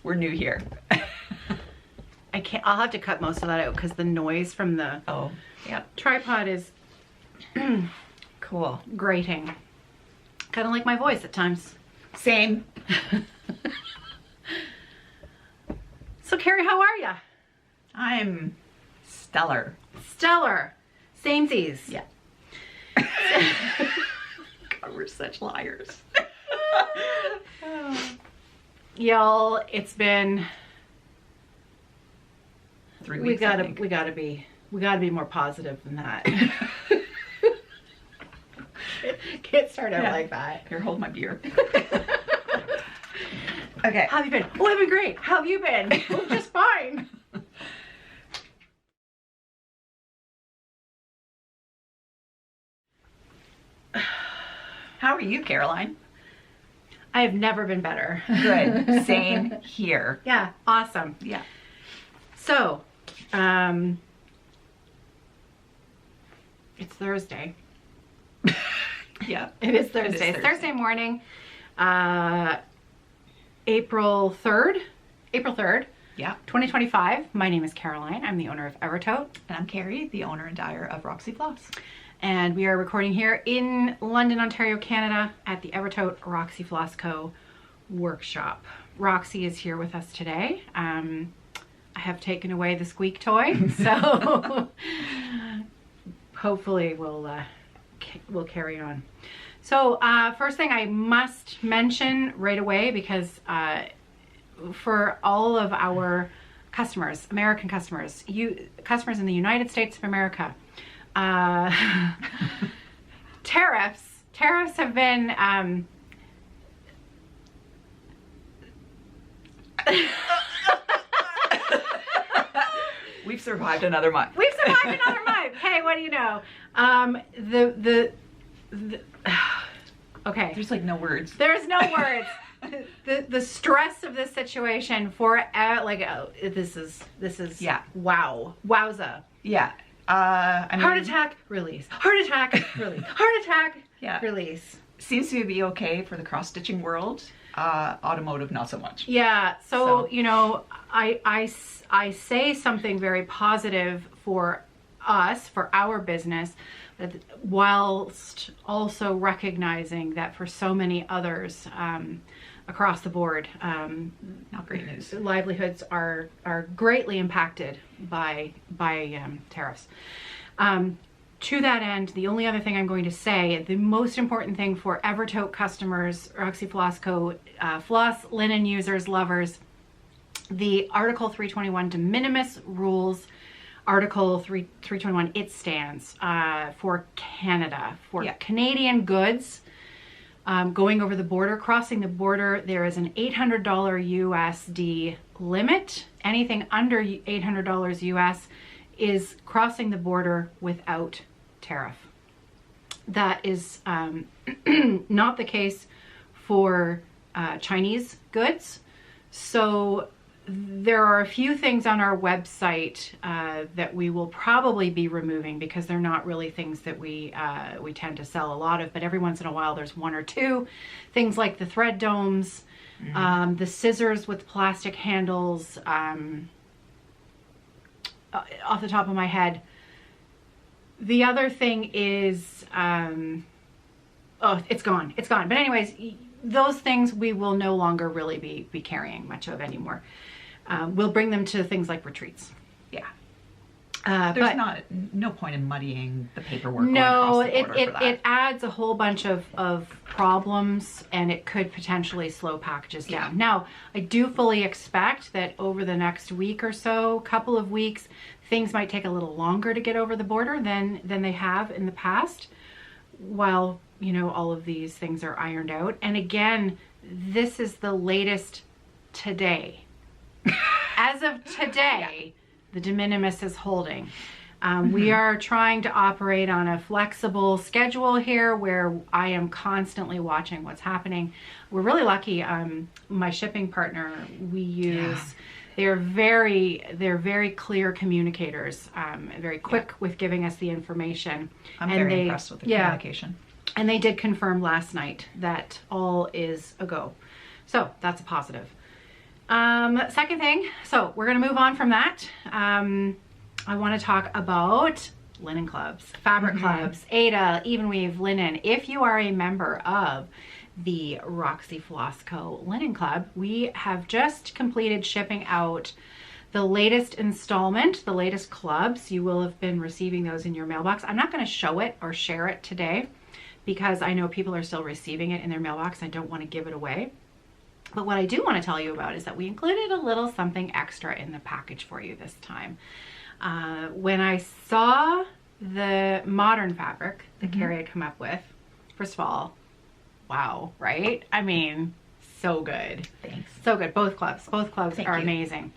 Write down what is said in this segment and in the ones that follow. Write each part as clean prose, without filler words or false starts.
We're new here. I'll have to cut most of that out because the noise from the tripod is cool. grating. Kind of like my voice at times. Same. So Kerri, how are ya? I'm stellar. Stellar. Samesies. Yeah. God, we're such liars. Y'all, it's been 3 weeks. We gotta be more positive than that. Can't start out like that. Here, hold my beer. Okay. How have you been? Oh, I've been great. How have you been? Oh, just fine. How are you, Caroline? I have never been better. Good. Same here. Yeah, awesome. Yeah. So, it's Thursday. Yeah. It is Thursday. It's Thursday morning, April 3rd. Yeah. 2025. My name is Caroline. I'm the owner of Evertote. And I'm Kerri, the owner and dyer of Roxy Floss. And we are recording here in London, Ontario, Canada at the Evertote Roxy Floss Co. workshop. Roxy is here with us today. I have taken away the squeak toy, so hopefully we'll carry on. So first thing I must mention right away, because for all of our customers, American customers, customers in the United States of America, tariffs have been We've survived another month. We've survived another month. Hey, what do you know? Okay. There's like no words. There's no words. The stress of this situation for this is yeah. Wow. Wowza. Yeah. I mean, heart attack, release. Heart attack, release. Heart attack, yeah. Release. Seems to be okay for the cross-stitching world. Automotive, not so much. Yeah. So you know, I say something very positive for us, for our business, whilst also recognizing that for so many others across the board, not great news. Livelihoods are greatly impacted by tariffs. To that end, the only other thing I'm going to say, the most important thing for Evertote customers, Roxy Floss Co., floss, linen users, lovers, the Article 321 de minimis rules, Article 321, it stands for Canada, for Canadian goods going over the border, crossing the border. There is an $800 USD limit. Anything under $800 US is crossing the border without tariff. That is not the case for Chinese goods. So there are a few things on our website that we will probably be removing because they're not really things that we tend to sell a lot of, but every once in a while there's one or two. Things like the thread domes, the scissors with plastic handles, off the top of my head. The other thing is, oh, it's gone. It's gone. But anyways, those things we will no longer really be carrying much of anymore. We'll bring them to things like retreats. Yeah. There's no point in muddying the paperwork. No, it adds a whole bunch of problems, and it could potentially slow packages down. Now, I do fully expect that over the next week or so, couple of weeks, things might take a little longer to get over the border than they have in the past, while, you know, all of these things are ironed out. And again, this is the latest today. As of today, the de minimis is holding. We are trying to operate on a flexible schedule here where I am constantly watching what's happening. We're really lucky. My shipping partner we use, they're very clear communicators, very quick with giving us the information. I'm very impressed with the communication. And they did confirm last night that all is a go. So that's a positive. Second thing, so we're gonna move on from that. I want to talk about linen clubs, fabric clubs, Ada, even weave linen. If you are a member of the Roxy Floss Co. Linen Club, we have just completed shipping out the latest installment, the latest clubs. You will have been receiving those in your mailbox. I'm not going to show it or share it today because I know people are still receiving it in their mailbox. I don't want to give it away. But what I do want to tell you about is that we included a little something extra in the package for you this time. When I saw the modern fabric that Kerri had come up with, first of all, wow, right? I mean, so good. Thanks. So good. Both clubs are amazing.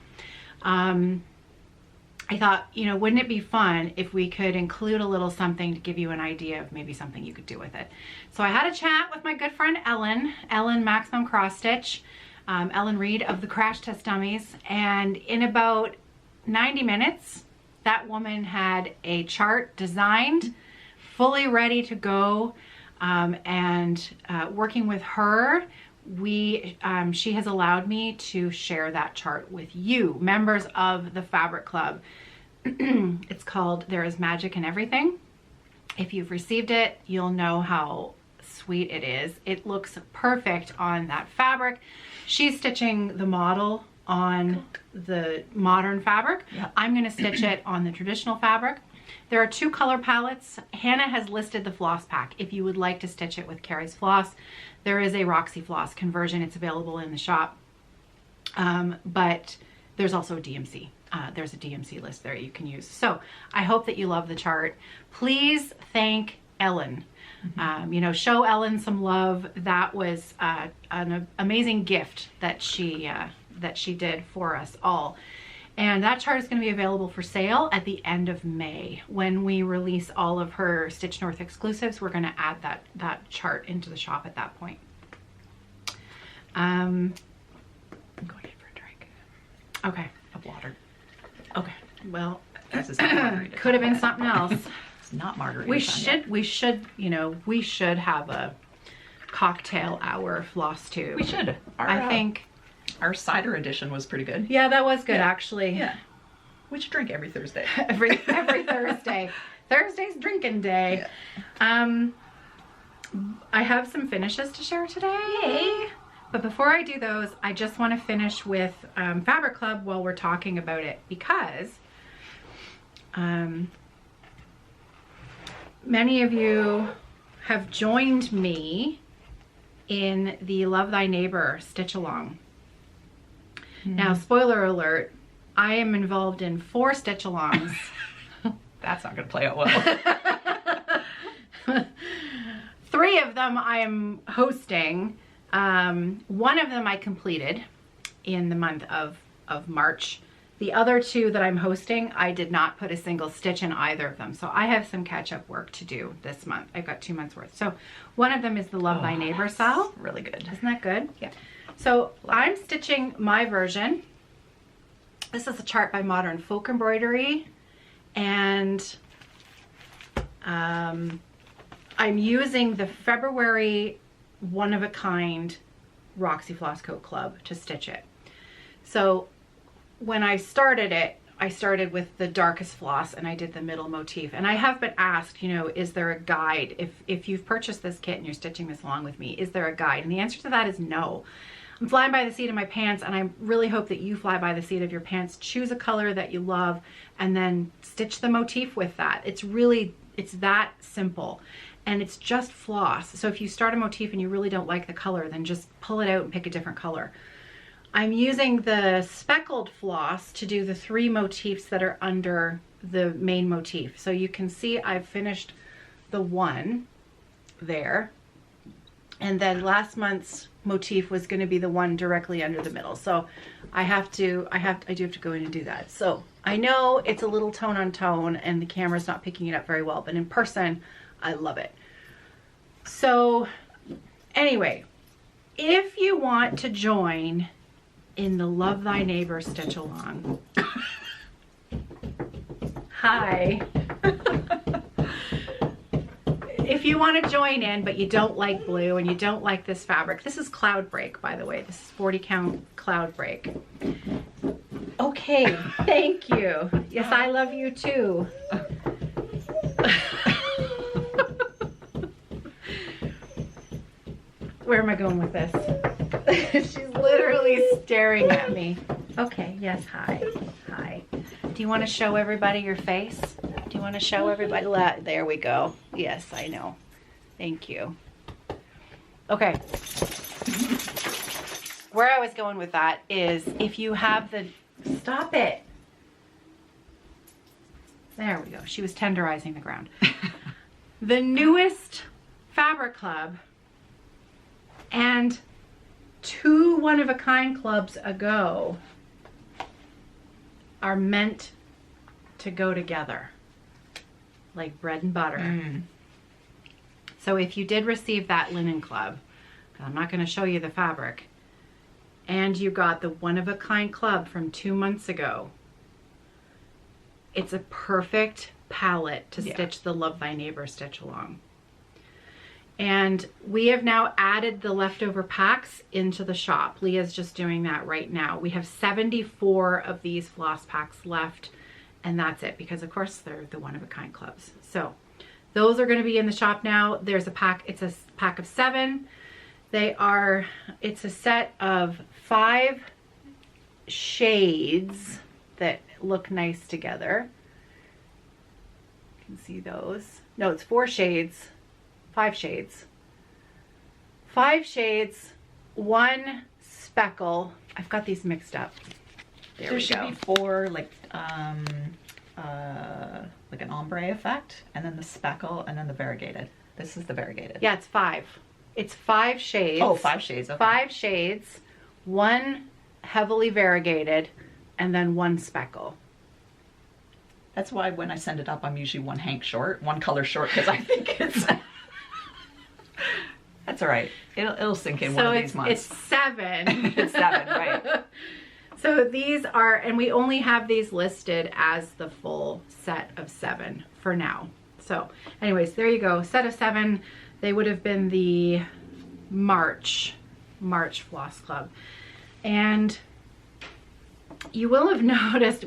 I thought, you know, wouldn't it be fun if we could include a little something to give you an idea of maybe something you could do with it. So I had a chat with my good friend Ellen Maximum Cross Stitch, Ellen Reed of the Crash Test Dummies, and in about 90 minutes, that woman had a chart designed, fully ready to go, and working with her, she has allowed me to share that chart with you, members of the Fabric Club. It's called There Is Magic in Everything. If you've received it, you'll know how sweet it is. It looks perfect on that fabric. She's stitching the model on the modern fabric. Yep. I'm going to stitch it on the traditional fabric. There are 2 color palettes. Hannah has listed the floss pack. If you would like to stitch it with Kerri's floss, there is a Roxy floss conversion. It's available in the shop. But there's also a DMC. There's a DMC list there you can use. So I hope that you love the chart. Please thank Ellen. You know, show Ellen some love. That was an amazing gift that she did for us all. And that chart is going to be available for sale at the end of May. When we release all of her Stitch North exclusives, we're going to add that chart into the shop at that point. I'm going in for a drink. Okay. Of water. Okay. Well, this is not margarita. Could have been something else. It's not margarita. We should, you know, we should have a cocktail hour Flosstube. We should. I think our cider edition was pretty good. Yeah, that was good, actually. Yeah. We should drink every Thursday. every Thursday. Thursday's drinking day. Yeah. I have some finishes to share today. Yay. But before I do those, I just want to finish with Fabric Club while we're talking about it, because many of you have joined me in the Love Thy Neighbor stitch along. Now, spoiler alert, I am involved in 4 stitch alongs. That's not going to play out well. 3 of them I am hosting. One of them I completed in the month of March. The other 2 that I'm hosting, I did not put a single stitch in either of them. So I have some catch-up work to do this month. I've got 2 months worth. So one of them is the Love Thy Neighbor SAL. Really good. Isn't that good? Yeah. So I'm stitching my version. This is a chart by Modern Folk Embroidery, and I'm using the February one-of-a-kind Roxy Floss Coat Club to stitch it. So when I started it, I started with the darkest floss and I did the middle motif. And I have been asked, you know, is there a guide? If you've purchased this kit and you're stitching this along with me, is there a guide? And the answer to that is no. I'm flying by the seat of my pants, and I really hope that you fly by the seat of your pants. Choose a color that you love and then stitch the motif with that. It's that simple. And it's just floss. So if you start a motif and you really don't like the color, then just pull it out and pick a different color. I'm using the speckled floss to do the 3 motifs that are under the main motif. So you can see I've finished the one there. And then last month's motif was going to be the one directly under the middle. So I do have to go in and do that. So I know it's a little tone on tone and the camera's not picking it up very well, but in person, I love it. So anyway, if you want to join in the Love Thy Neighbor stitch along, hi. if you want to join in, but you don't like blue and you don't like this fabric, this is Cloud Break, by the way. This is 40 count Cloud Break. Okay, thank you. Yes, I love you too. Where am I going with this? She's literally staring at me. Okay, yes, hi. Hi. Do you want to show everybody your face? Do you want to show everybody? There we go. Yes, I know. Thank you. Okay. Where I was going with that is if you have the... Stop it. There we go. She was tenderizing the ground. The newest Fabric Club and 2 one-of-a-kind clubs ago are meant to go together like bread and butter. So if you did receive that linen club, I'm not going to show you the fabric, and you got the one-of-a-kind club from 2 months ago, it's a perfect palette to stitch the Love Thy Neighbor stitch along. And we have now added the leftover packs into the shop. Leah's just doing that right now. We have 74 of these floss packs left, and that's it, because of course they're the one-of-a-kind clubs. So those are going to be in the shop now. There's a pack, it's a pack of 7. It's a set of 5 shades that look nice together. You can see those. No, it's 4 shades. 5 shades. 5 shades, 1 speckle. I've got these mixed up. There should be 4, like an ombre effect, and then the speckle, and then the variegated. This is the variegated. Yeah, it's 5. It's 5 shades. Oh, 5 shades. Okay. 5 shades, 1 heavily variegated, and then 1 speckle. That's why when I send it up, I'm usually 1 hank short, 1 color short, because I think it's... That's all right. It'll sink in one of these months. It's 7. It's 7, right. So these are, and we only have these listed as the full set of 7 for now. So anyways, there you go. Set of 7. They would have been the March Floss Club. And you will have noticed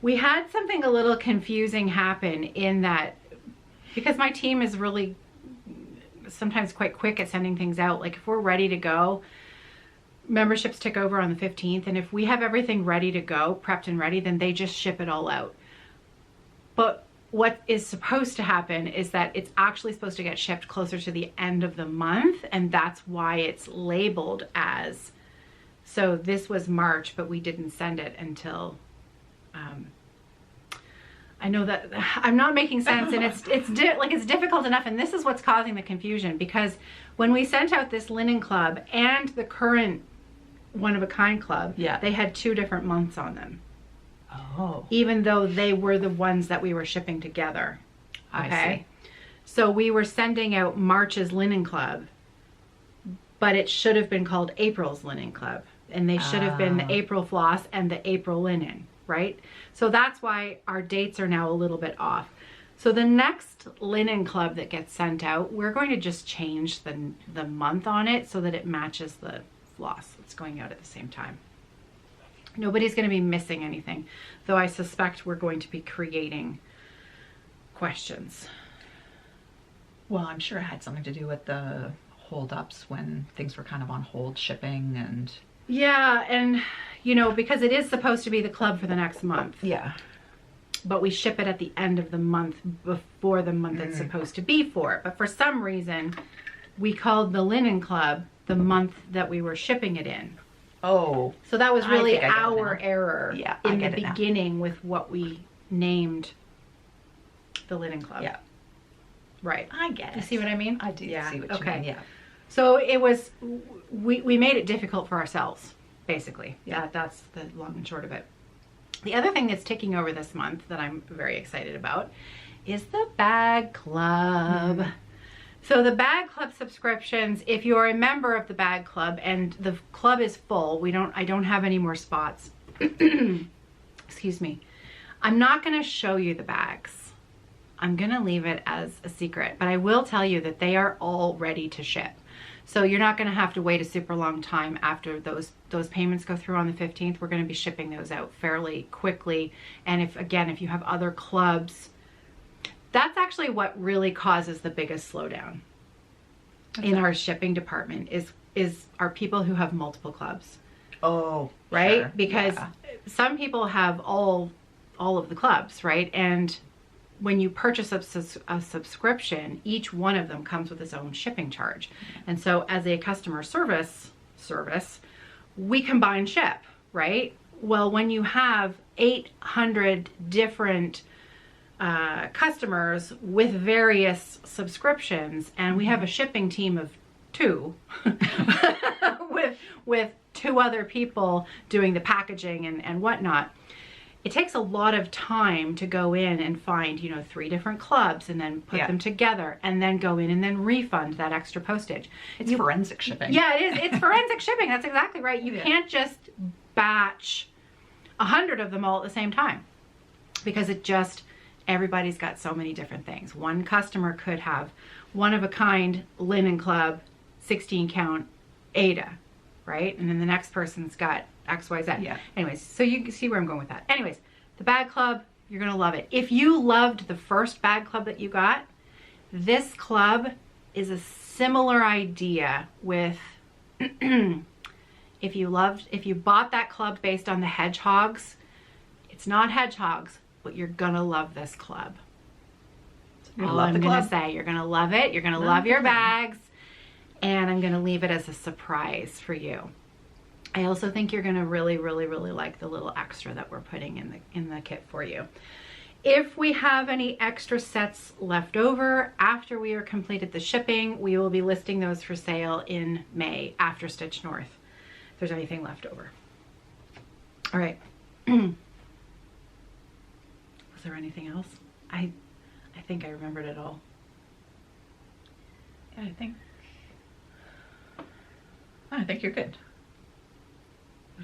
we had something a little confusing happen in that, because my team is really sometimes quite quick at sending things out. Like if we're ready to go, memberships take over on the 15th, and if we have everything ready to go, prepped and ready, then they just ship it all out. But what is supposed to happen is that it's actually supposed to get shipped closer to the end of the month, and that's why it's labeled as, so this was March, but we didn't send it until I know that I'm not making sense, and it's difficult enough, and this is what's causing the confusion, because when we sent out this linen club and the current one-of-a-kind club, they had 2 different months on them. Oh. Even though they were the ones that we were shipping together. Okay. I see. So we were sending out March's linen club, but it should have been called April's linen club, and they should have been the April floss and the April linen. Right? So that's why our dates are now a little bit off. So the next linen club that gets sent out, we're going to just change the month on it so that it matches the floss that's going out at the same time. Nobody's going to be missing anything, though I suspect we're going to be creating questions. Well, I'm sure it had something to do with the hold-ups when things were kind of on hold, shipping and... Yeah, and you know, because it is supposed to be the club for the next month. Yeah. But we ship it at the end of the month before the month it's supposed to be for. But for some reason, we called the linen club the month that we were shipping it in. Oh. So that was really our error in the beginning with what we named the linen club. Yeah. Right. I get it. You see what I mean? I do see what you mean, yeah. So it was, we made it difficult for ourselves, basically. Yeah, that's the long and short of it. The other thing that's ticking over this month that I'm very excited about is the bag club. So the bag club subscriptions, if you're a member of the bag club and the club is full, I don't have any more spots. Excuse me. I'm not going to show you the bags I'm gonna leave it as a secret, but I will tell you that they are all ready to ship. So you're not gonna have to wait a super long time after those payments go through on the 15th. We're gonna be shipping those out fairly quickly. And if you have other clubs, that's actually what really causes the biggest slowdown in our shipping department is our people who have multiple clubs. Oh, right? sure. Because Yeah. some people have all of the clubs, right? And when you purchase a subscription, each one of them comes with its own shipping charge. And so as a customer service, we combine ship, right? Well, when you have 800 different customers with various subscriptions, and we have a shipping team of 2 with 2 other people doing the packaging and whatnot, it takes a lot of time to go in and find, 3 different clubs and then put them together and then go in and then refund that extra postage. It's forensic shipping. Yeah, it is. It's forensic shipping. That's exactly right. You can't just batch 100 of them all at the same time, because everybody's got so many different things. One customer could have one of a kind linen club, 16 count Ada, right? And then the next person's got XYZ. Yeah. Anyways, so you can see where I'm going with that. Anyways, the bag club, you're going to love it. If you loved the first bag club that you got, this club is a similar idea with, if you bought that club based on the hedgehogs, it's not hedgehogs, but you're going to love this club. That's all I'm going to say. You're going to love it. You're going to love your bags. And I'm going to leave it as a surprise for you. I also think you're going to really, really, really like the little extra that we're putting in the kit for you. If we have any extra sets left over after we are completed the shipping, we will be listing those for sale in May after Stitch North, if there's anything left over. All right. Was there anything else? I think I remembered it all. Yeah, I think you're good.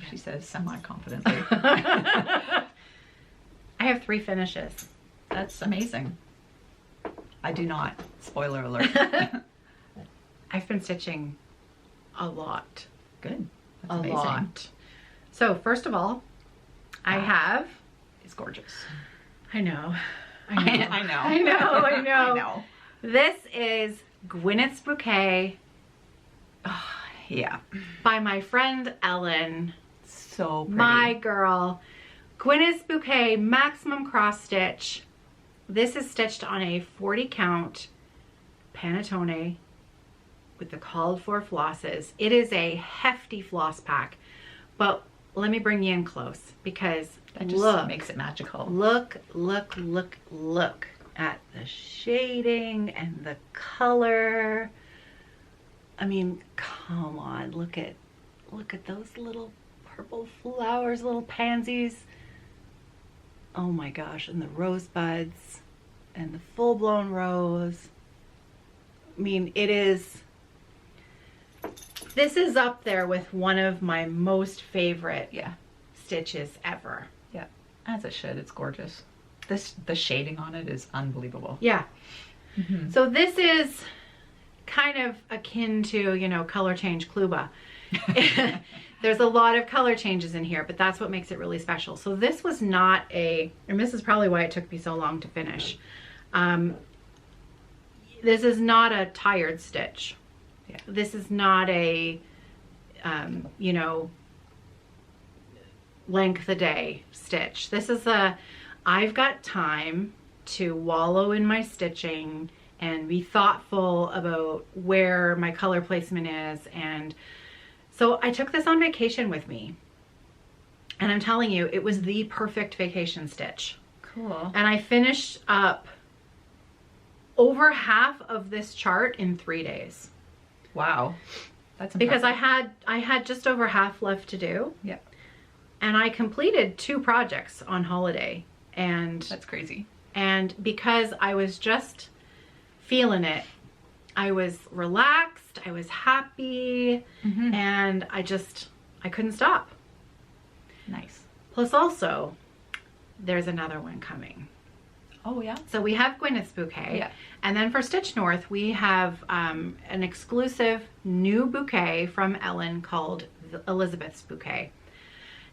She says semi-confidently. I have 3 finishes. That's amazing. I do not. Spoiler alert. I've been stitching a lot. Good. That's A amazing. lot. So first of all, I have. It's gorgeous. I know. I know. I know. I know. This is Gwyneth's Bouquet. Yeah. By my friend Ellen. So pretty. My girl. Gwyneth's Bouquet Maximum Cross Stitch. This is stitched on a 40 count panettone with the called for flosses. It is a hefty floss pack, but let me bring you in close because that just makes it magical. Look at the shading and the color. I mean, come on, look at those little purple flowers, little pansies. Oh my gosh, and the rosebuds and the full-blown rose. I mean, this is up there with one of my most favorite stitches ever. Yeah, as it should. It's gorgeous. The shading on it is unbelievable. Yeah. Mm-hmm. So this is kind of akin to, color change Kluba. There's a lot of color changes in here, but that's what makes it really special. So this was not and this is probably why it took me so long to finish. This is not a tired stitch. Yeah. This is not a, length a day stitch. This is I've got time to wallow in my stitching and be thoughtful about where my color placement is. And so I took this on vacation with me, and I'm telling you, it was the perfect vacation stitch. Cool. And I finished up over half of this chart in 3 days. Wow. That's impressive. Because I had just over half left to do. Yeah. And I completed 2 projects on holiday. And that's crazy. And because I was just feeling it, I was relaxed, I was happy, and I couldn't stop. Nice. Plus also, there's another one coming. Oh, yeah. So we have Gwyneth's bouquet. Yeah. And then for Stitch North, we have an exclusive new bouquet from Ellen called Elizabeth's Bouquet.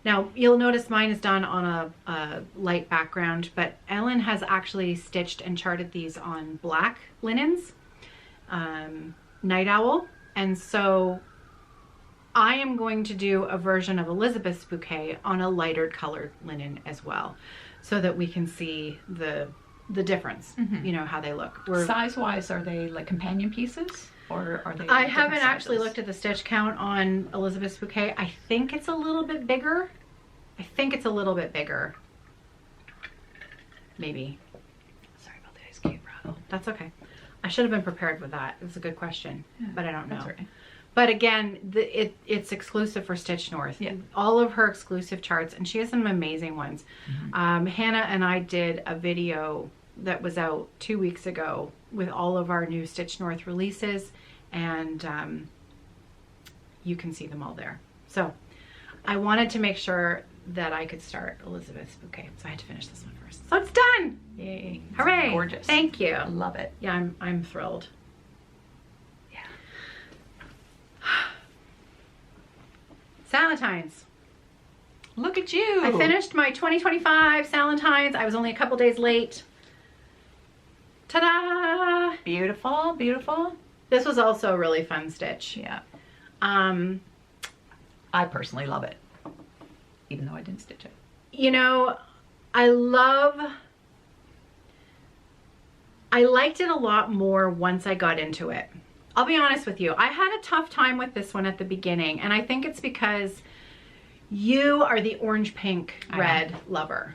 Now, you'll notice mine is done on a light background, but Ellen has actually stitched and charted these on black linens, Night Owl. And so I am going to do a version of Elizabeth's Bouquet on a lighter colored linen as well, so that we can see the difference, you know, how they look. Size-wise, are they like companion pieces? Or are they I different haven't actually sizes? looked at the stitch count on Elizabeth's Bouquet. I think it's a little bit bigger. Maybe. Sorry about the ice cube rattle. That's okay. I should have been prepared with that. It's a good question, but I don't know. That's right. But again, it's exclusive for Stitch North. Yeah. All of her exclusive charts, and she has some amazing ones. Hannah and I did a video that was out 2 weeks ago with all of our new Stitch North releases, and you can see them all there. So I wanted to make sure that I could start Elizabeth's Bouquet, so I had to finish this one first. So it's done! Yay. It's Hooray! gorgeous. Thank you. I love it. Yeah, I'm thrilled. Yeah. Valentine's. Look at you. I finished my 2025 Valentines. I was only a couple days late. Ta-da! Beautiful, beautiful. This was also a really fun stitch. Yeah. I I personally love it, even though I didn't stitch it. You know, I liked it a lot more once I got into it. I'll be honest with you. I had a tough time with this one at the beginning, and I think it's because you are the orange, pink, red lover,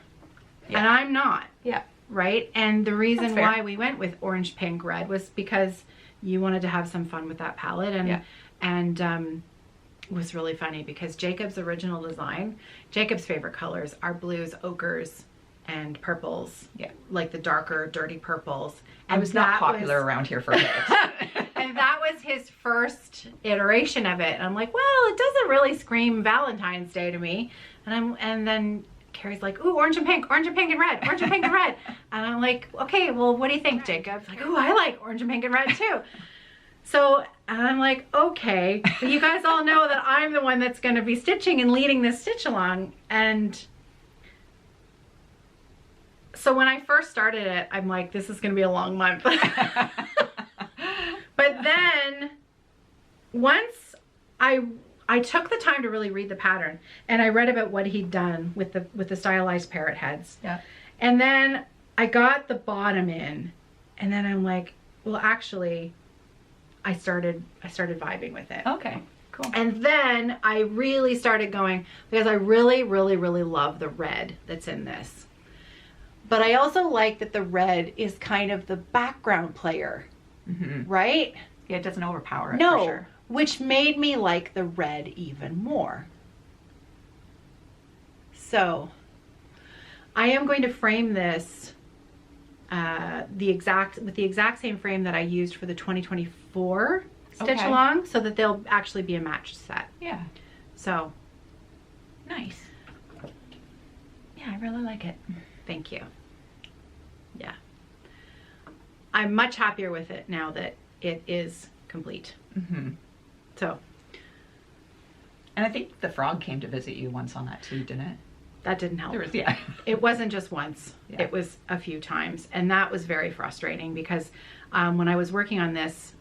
Yeah. and I'm not. Yeah. Right? And the reason That's fair. why we went with orange, pink, red was because you wanted to have some fun with that palette, and Yeah. it was really funny because Jacob's original design, Jacob's favorite colors are blues, ochres, and purples. Yeah. Like the darker, dirty purples. I was not popular around here for a bit. And that was his first iteration of it. And I'm like, well, it doesn't really scream Valentine's Day to me. And then Kerri's like, ooh, orange and pink and red, orange and pink and red. And I'm like, okay, well, what do you think, Jacob? He's like, ooh, I like orange and pink and red too. So, and I'm like, okay, so you guys all know that I'm the one that's going to be stitching and leading this stitch along. And so when I first started it, I'm like, this is going to be a long month. But then once I took the time to really read the pattern, and I read about what he'd done with the stylized parrot heads. Yeah. And then I got the bottom in, and then I'm like, well, actually, I started vibing with it. Okay, cool. And then I really started going, because I really, really, really love the red that's in this. But I also like that the red is kind of the background player, right? Yeah, it doesn't overpower it, No, for sure. which made me like the red even more. So I am going to frame this with the exact same frame that I used for the 2024 stitch Okay. along, so that they'll actually be a matched set. Yeah, So nice. Yeah, I really like it. thank you. Yeah. I'm much happier with it now that it is complete. So And I think the frog came to visit you once on that too, didn't it? that didn't help. There was, yeah. It wasn't just once. Yeah. It was a few times. And that was very frustrating because when I was working on this,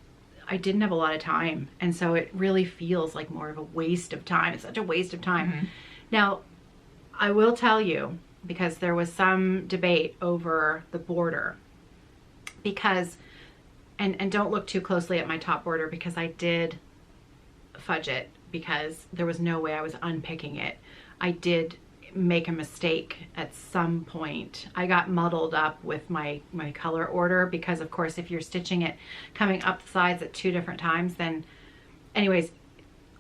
I didn't have a lot of time. And so it really feels like more of a waste of time. It's such a waste of time. Now, I will tell you, because there was some debate over the border, because, and don't look too closely at my top border, because I did fudge it because there was no way I was unpicking it. I did make a mistake at some point. I got muddled up with my color order because, of course, if you're stitching it coming up the sides at 2 different times, then anyways,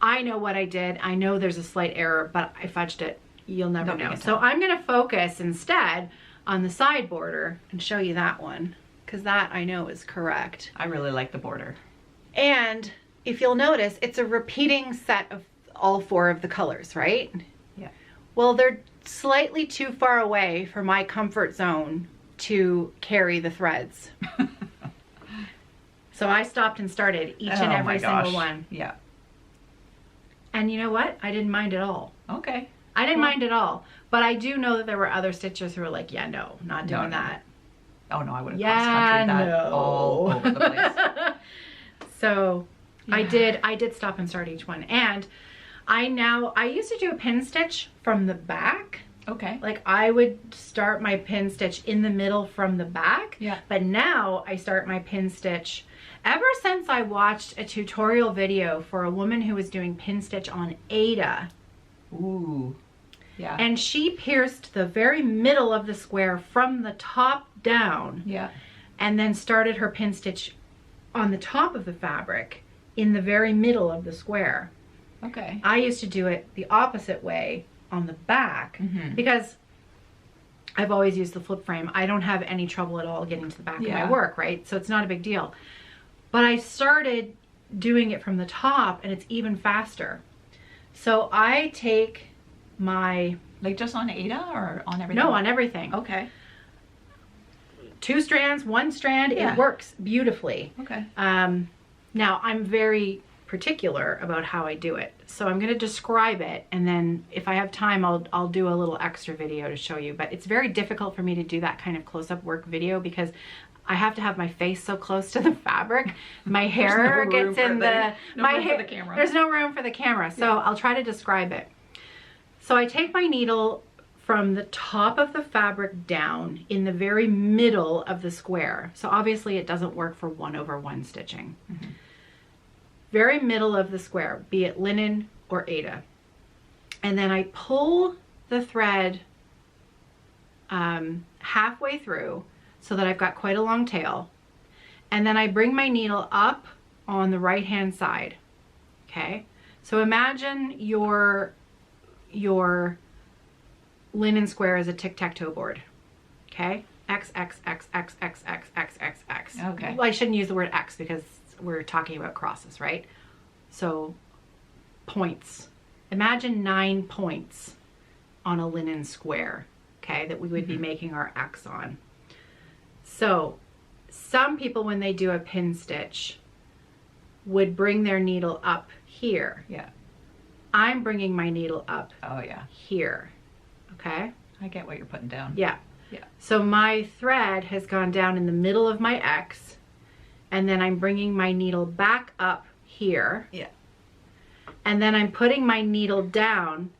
I know what I did. I know there's a slight error, but I fudged it. You'll never Nobody know. can So tell. I'm going to focus instead on the side border and show you that one, because that I know is correct. I really like the border. And if you'll notice, it's a repeating set of all 4 of the colors, right? Yeah. Well, they're slightly too far away for my comfort zone to carry the threads. So I stopped and started each and every single one. Yeah. And you know what? I didn't mind at all. Okay. I didn't mind at all. But I do know that there were other stitchers who were like, yeah, no, not doing that. Oh no, I would have Yeah, cross-country that all over the place. So I did stop and start each one. And I used to do a pin stitch from the back. Okay. Like I would start my pin stitch in the middle from the back. Yeah. But now I start my pin stitch ever since I watched a tutorial video for a woman who was doing pin stitch on Ada. Ooh. Yeah. And she pierced the very middle of the square from the top down. Yeah. And then started her pin stitch on the top of the fabric in the very middle of the square. Okay. I used to do it the opposite way on the back because I've always used the flip frame. I don't have any trouble at all getting to the back of my work, right? So it's not a big deal. But I started doing it from the top and it's even faster. So I take my... Like just on Ada or on everything? No, on everything. Okay. 2 strands, 1 strand, it works beautifully. Okay. Now I'm very particular about how I do it. So I'm going to describe it, and then if I have time I'll do a little extra video to show you. But it's very difficult for me to do that kind of close-up work video because I have to have my face so close to the fabric. My hair gets in the camera. There's no room for the camera. So I'll try to describe it. So I take my needle from the top of the fabric down in the very middle of the square. So obviously it doesn't work for 1/1 stitching. Very middle of the square, be it linen or Ada. And then I pull the thread halfway through so that I've got quite a long tail. And then I bring my needle up on the right hand side. Okay, so imagine your linen square is a tic-tac-toe board. Okay, X, X, X, X, X, X, X, X, X. Okay. Well, I shouldn't use the word X because we're talking about crosses, right? So points. Imagine 9 points on a linen square, okay, that we would be making our X on. So some people, when they do a pin stitch, would bring their needle up here. Yeah. I'm bringing my needle up here, okay? I get what you're putting down. Yeah. Yeah. So my thread has gone down in the middle of my X, and then I'm bringing my needle back up here. Yeah. And then I'm putting my needle down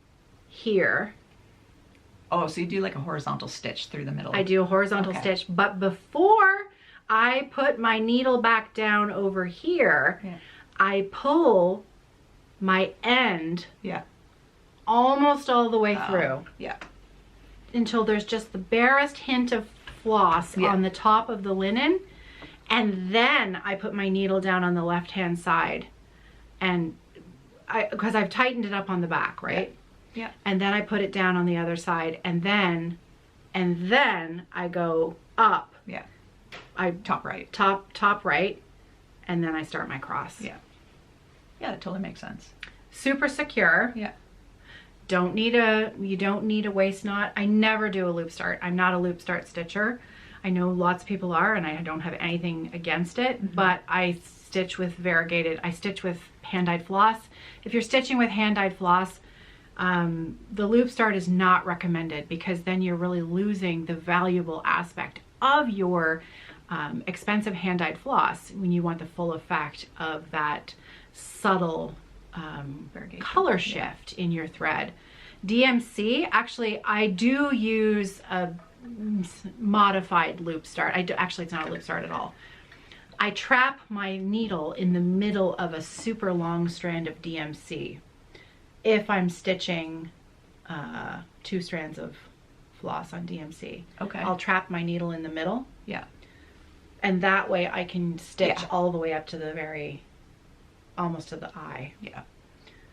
here. Oh, so you do like a horizontal stitch through the middle. I do a horizontal stitch, but before I put my needle back down over here, I pull my end almost all the way through. Yeah. Until there's just the barest hint of floss on the top of the linen. And then I put my needle down on the left hand side, and because I've tightened it up on the back, right? Yeah. And then I put it down on the other side, and then I go up. Yeah. I top right. Top right, and then I start my cross. Yeah. Yeah, that totally makes sense. Super secure. Yeah. You don't need a waist knot. I never do a loop start. I'm not a loop start stitcher. I know lots of people are, and I don't have anything against it, but I stitch with variegated. I stitch with hand-dyed floss. If you're stitching with hand-dyed floss, the loop start is not recommended because then you're really losing the valuable aspect of your expensive hand-dyed floss when you want the full effect of that subtle color shift in your thread. DMC, actually, I do use a modified loop start. Actually, it's not a loop start at all. I trap my needle in the middle of a super long strand of DMC if I'm stitching 2 strands of floss on DMC. Okay. I'll trap my needle in the middle. Yeah. And that way I can stitch all the way up to the almost to the eye. Yeah.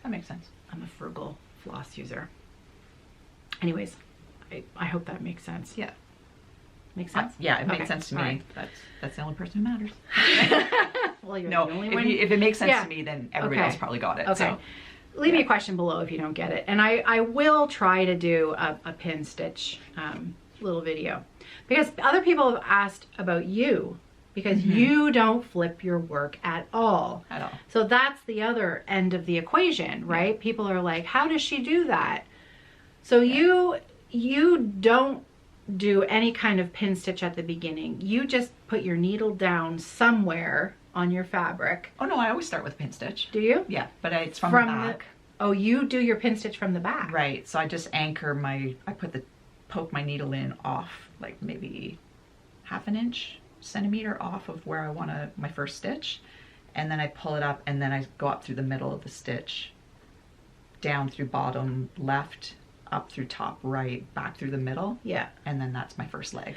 That makes sense. I'm a frugal floss user. Anyways, I hope that makes sense. Yeah. Makes sense? Yeah, it makes sense to me. Right. That's the only person who matters. Well, you're no, the only one. if it makes sense to me, then everybody else probably got it. Okay. So. Leave me a question below if you don't get it. And I will try to do a pin stitch little video, because other people have asked about you, because you don't flip your work at all. At all. So that's the other end of the equation, right? People are like, how does she do that? So you don't do any kind of pin stitch at the beginning. You just put your needle down somewhere on your fabric. Oh no, I always start with pin stitch. Do you? Yeah, but it's from the back. Oh, you do your pin stitch from the back. Right, so I just anchor poke my needle in off, like maybe half an inch, centimeter off of where I want my first stitch. And then I pull it up, and then I go up through the middle of the stitch, down through bottom left, up through top right, back through the middle. Yeah. And then that's my first leg.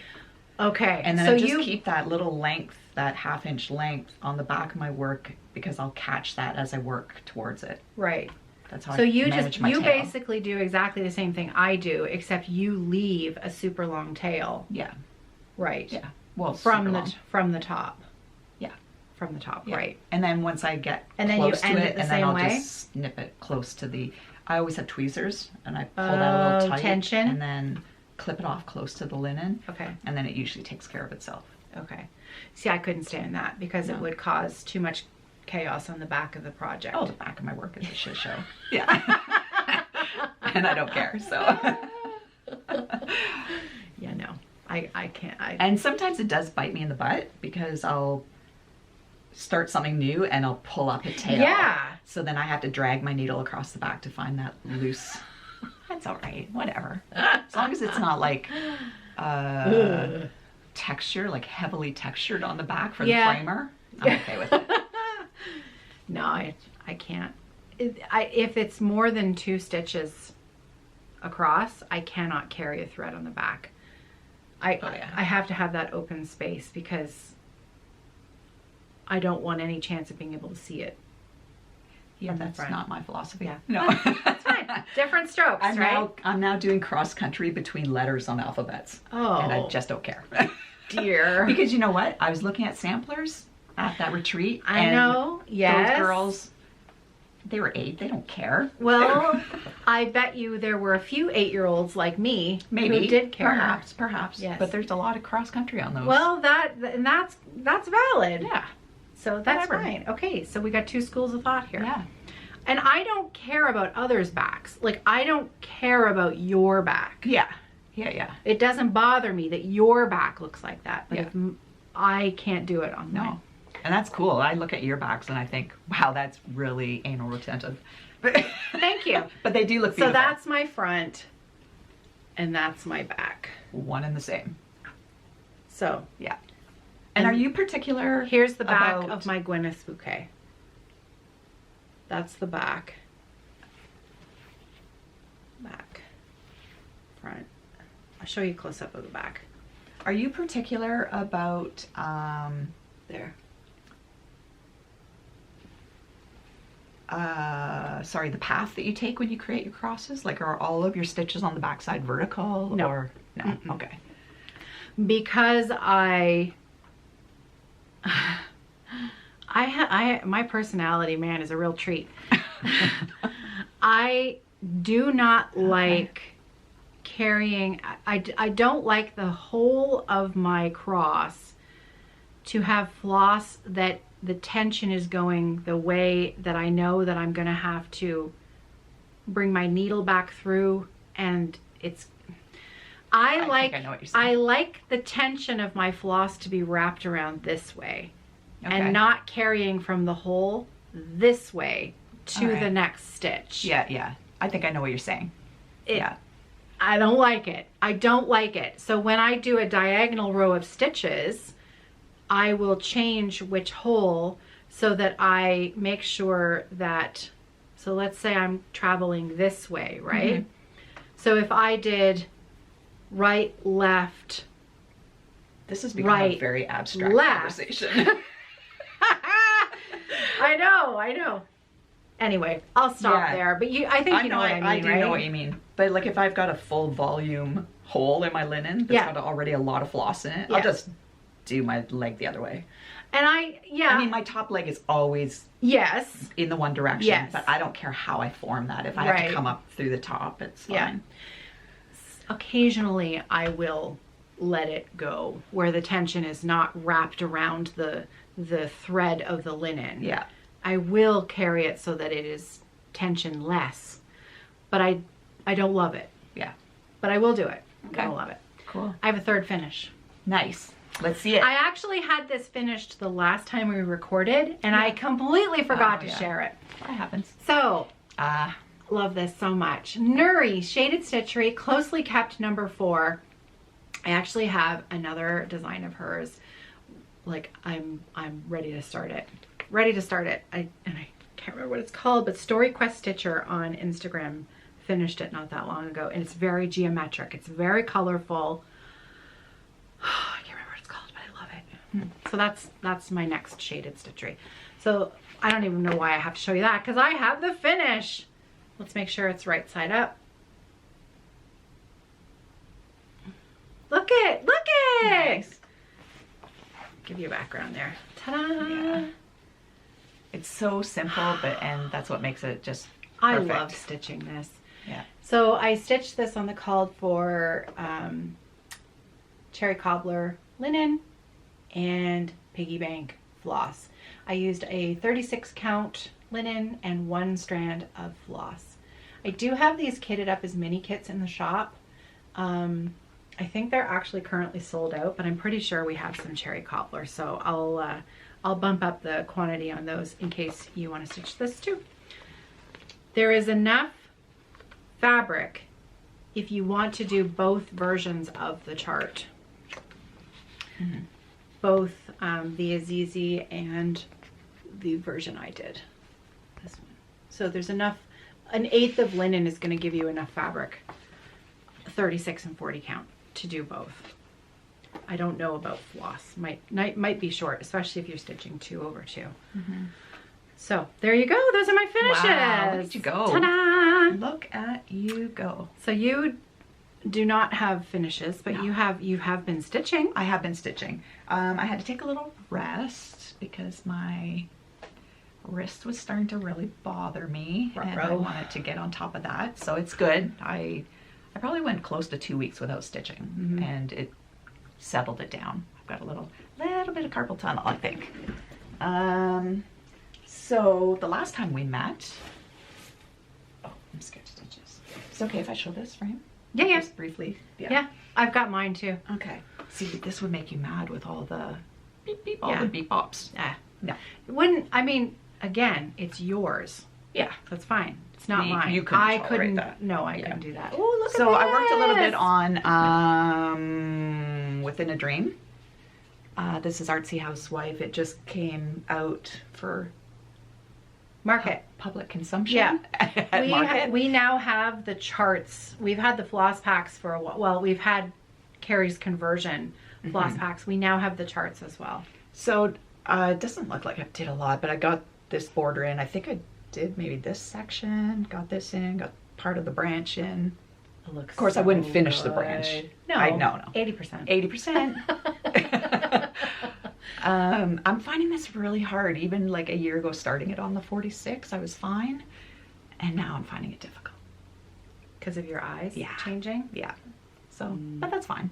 Okay. And then I just keep that little length, that half-inch length on the back of my work, because I'll catch that as I work towards it. Right. That's how so I you manage my tail. basically do exactly the same thing I do, except you leave a super long tail. Yeah. Right. Yeah. Well, from the long. from the top. Yeah. From the top. Yeah. Right. And then once I get and then close you end to it it, the and same then I'll way? just snip it close to the. I always have tweezers, and I pull that a little tight, tension, and then clip it off close to the linen. Okay. And then it usually takes care of itself. Okay. See, I couldn't stand that because it would cause too much chaos on the back of the project. Oh, the back of my work is a shit show. Yeah. And I don't care, so. Yeah, no. I can't. And sometimes it does bite me in the butt, because I'll start something new and I'll pull up a tail. Yeah. So then I have to drag my needle across the back to find that loose. That's all right. Whatever. As long as it's not like texture, like heavily textured on the back for the framer, I'm okay with it. No, I can't. If it's more than 2 stitches across, I cannot carry a thread on the back. I have to have that open space, because I don't want any chance of being able to see it. Yeah, that's not my philosophy. Yeah. No. That's fine. Different strokes, right? I'm now doing cross country between letters on alphabets. Oh. And I just don't care. Dear. Because you know what? I was looking at samplers at that retreat. I know. Yes. Those girls, they were 8. They don't care. Well, I bet you there were a few 8-year-olds like me Maybe. who did care. Perhaps. Yes. But there's a lot of cross country on those. Well, that's valid. Yeah. So that's Whatever. fine. Okay, so we got 2 schools of thought here. Yeah. And I don't care about others' backs. Like, I don't care about your back. Yeah. Yeah. It doesn't bother me that your back looks like that. But Yeah. if I can't do it on mine. No. And that's cool. I look at your backs and I think, wow, that's really anal retentive. But Thank you. But they do look beautiful. So that's my front, and that's my back. one and the same. So Yeah. And are you particular? here's the back about... of my Gwyneth's bouquet. That's the back. Back. Front. I'll show you a close up of the back. Are you particular about There. sorry, the path that you take when you create your crosses? Like, are all of your stitches on the backside vertical? No. Or no? Mm-mm. Okay. Because my personality, man, is a real treat. I do not like carrying, I don't like the whole of my cross to have floss that the tension is going the way that I know that I'm going to have to bring my needle back through, and it's I know what you're saying. I like the tension of my floss to be wrapped around this way, Okay. and not carrying from the hole this way to Alright. the next stitch. Yeah. I think I know what you're saying. Yeah. I don't like it. I don't like it. So when I do a diagonal row of stitches, I will change which hole so that I make sure that, so let's say I'm traveling this way, right? Mhm. So if I did right, left, This has become a Right, very abstract left. conversation. I know. Anyway, I'll stop Yeah. there. But I think you know what I mean, I do right? know what you mean. But like, if I've got a full volume hole in my linen that's got already a lot of floss in it, Yeah. I'll just do my leg the other way. And I mean, my top leg is always yes. in the one direction, Yes. but I don't care how I form that. If I have Right. to come up through the top, it's fine. Yeah. occasionally I will let it go where the tension is not wrapped around the thread of the linen. Yeah. I will carry it so that it is tension less, but I don't love it. Yeah. But I will do it. Okay. I don't love it. Cool. I have a third finish. Nice. Let's see it. I actually had this finished the last time we recorded, and I completely forgot to share it. That happens. So, love this so much. Nuri Shaded Stitchery, Closely Kept #4. I actually have another design of hers. Like, I'm ready to start it. Ready to start it. I can't remember what it's called, but Story Quest Stitcher on Instagram finished it not that long ago, and it's very geometric. It's very colorful. I can't remember what it's called, but I love it. So that's my next shaded stitchery. So I don't even know why I have to show you that, because I have the finish. Let's make sure it's right side up. Look it, look it. Nice. Give you a background there. Ta-da. Yeah. It's so simple, and that's what makes it just I perfect. love stitching this. Yeah. So I stitched this on the called for Cherry Cobbler linen and Piggy Bank floss. I used a 36 count linen and 1 strand of floss. I do have these kitted up as mini kits in the shop. I think they're actually currently sold out, but I'm pretty sure we have some Cherry Cobbler, so I'll bump up the quantity on those in case you want to stitch this too. There is enough fabric if you want to do both versions of the chart. Both the Azizi and the version I did. This one. So there's enough, 1/8 of linen is going to give you enough fabric, 36 and 40 count, to do both. I don't know about floss. Might be short, especially if you're stitching 2 over 2. So there you go. Those are my finishes. Wow, look at you go. Ta-da! Look at you go. So you do not have finishes, but No. you have been stitching. I have been stitching. I had to take a little rest because my wrist was starting to really bother me, and I wanted to get on top of that. So it's good. I probably went close to 2 weeks without stitching, and it settled it down. I've got a little bit of carpal tunnel, I think. So the last time we met, oh, I'm scared to stitches. Is it okay if I show this frame? Yeah. Just briefly. Yeah, I've got mine too. Okay. See, this would make you mad with all the beep beep, all Yeah. the beep bops. No. It wouldn't, I mean, again, it's yours. Yeah. That's fine. It's not mine. You couldn't I tolerate couldn't. that. No, I Yeah. couldn't do that. Oh, look So at I worked a little bit this. on Within a Dream. This is Artsy Housewife. It just came out for Market. public consumption. Yeah. At Market. We now have the charts. We've had the floss packs for a while. Well, we've had Kerri's conversion floss packs. We now have the charts as well. So it doesn't look like I did a lot, but I got this border in. I think I did maybe this section, got this in, got part of the branch in. It looks Of course, I wouldn't finish the branch. No, No. 80%. 80%. I'm finding this really hard. Even like a year ago, starting it on the 46, I was fine. And now I'm finding it difficult. Because of your eyes changing? Yeah. So, but that's fine.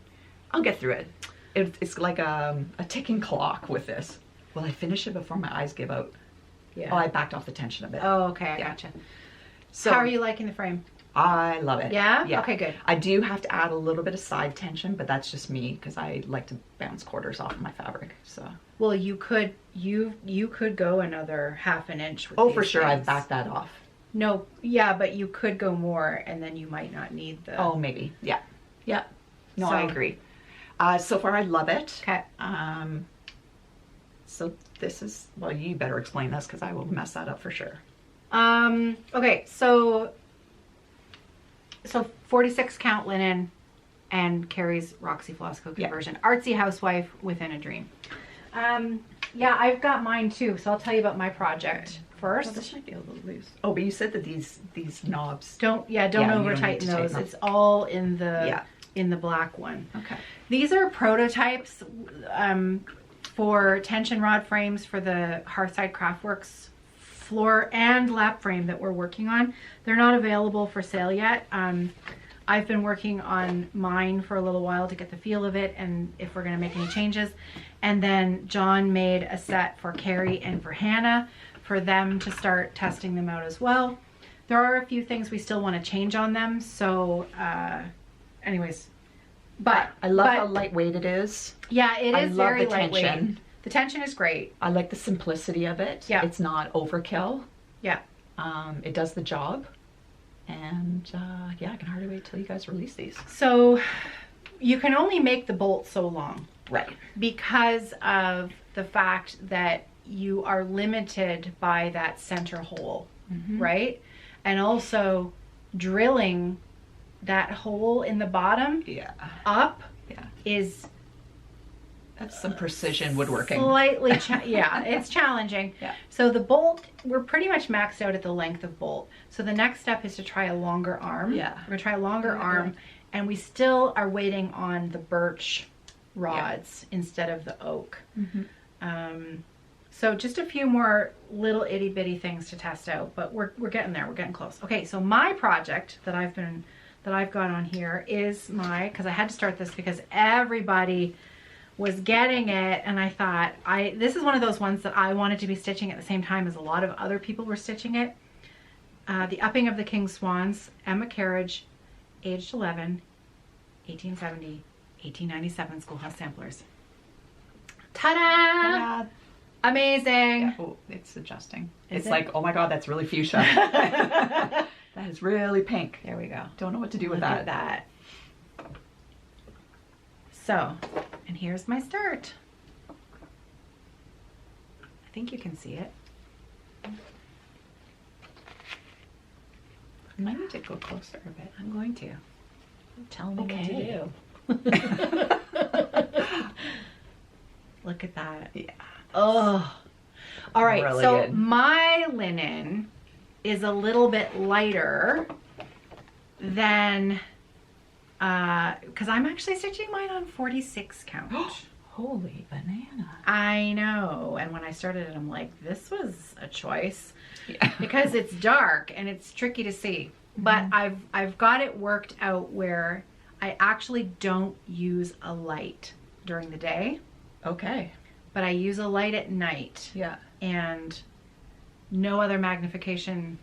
I'll get through it. It's like a ticking clock with this. Will I finish it before my eyes give out? Yeah. Oh, I backed off the tension a bit. Oh, okay. I Yeah. gotcha. So How are you liking the frame? I love it. Yeah? Yeah. Okay, good. I do have to add a little bit of side tension, but that's just me because I like to bounce quarters off of my fabric. So. Well, you could go another 1/2 inch with Oh, these for sure. I things. backed that off. No, yeah, but you could go more, and then you might not need the. Oh, maybe. Yeah. Yeah. No, I So- agree. So far, I love it. Okay. So this is, well, you better explain this because I will mess that up for sure. Okay, so 46 count linen and Kerri's Roxy Floss Co conversion. Artsy Housewife Within a Dream. Yeah, I've got mine too, so I'll tell you about my project first. Well, this might be a little loose. Oh, but you said that these knobs. Don't you over don't need tighten to tighten those. them. It's all in the Yeah. in the black one. Okay. These are prototypes for tension rod frames for the Hearthside Craftworks floor and lap frame that we're working on. They're not available for sale yet. I've been working on mine for a little while to get the feel of it and if we're going to make any changes. And then John made a set for Kerri and for Hannah for them to start testing them out as well. There are a few things we still want to change on them. So anyways, but I love how lightweight it is. Yeah, it is very lightweight. Tension. The tension is great. I like the simplicity of it. Yeah. It's not overkill. Yeah. It does the job. And yeah, I can hardly wait till you guys release these. So you can only make the bolt so long. Right. Because of the fact that you are limited by that center hole, right? And also drilling that hole in the bottom up is... That's some precision woodworking. Slightly, yeah, it's challenging. Yeah. So the bolt, we're pretty much maxed out at the length of bolt. So the next step is to try a longer arm. Yeah. We're gonna try a longer arm, and we still are waiting on the birch rods instead of the oak. So just a few more little itty bitty things to test out, but we're getting there. We're getting close. Okay, so my project that I've got on here is because I had to start this because everybody was getting it, and I thought this is one of those ones that I wanted to be stitching at the same time as a lot of other people were stitching it. The Upping of the King's Swans, Emma Carriage, aged 11, 1870, 1897 Schoolhouse Samplers. Ta-da! Ta-da! Amazing. Yeah. Oh, it's adjusting. Is it's it? like, oh my God, that's really fuchsia. That is really pink. There we go. Don't know what to do with Look that. at that. So, and here's my start. I think you can see it. I might need to go closer a bit. I'm going to. Tell me Okay. what to do. Look at that. Yeah. Oh. All right, Really so good. my linen is a little bit lighter than, because I'm actually stitching mine on 46 count. Holy banana. I know. And when I started it, I'm like, this was a choice. Yeah. Because it's dark and it's tricky to see. But I've got it worked out where I actually don't use a light during the day, Okay. but I use a light at night. Yeah. And no other magnification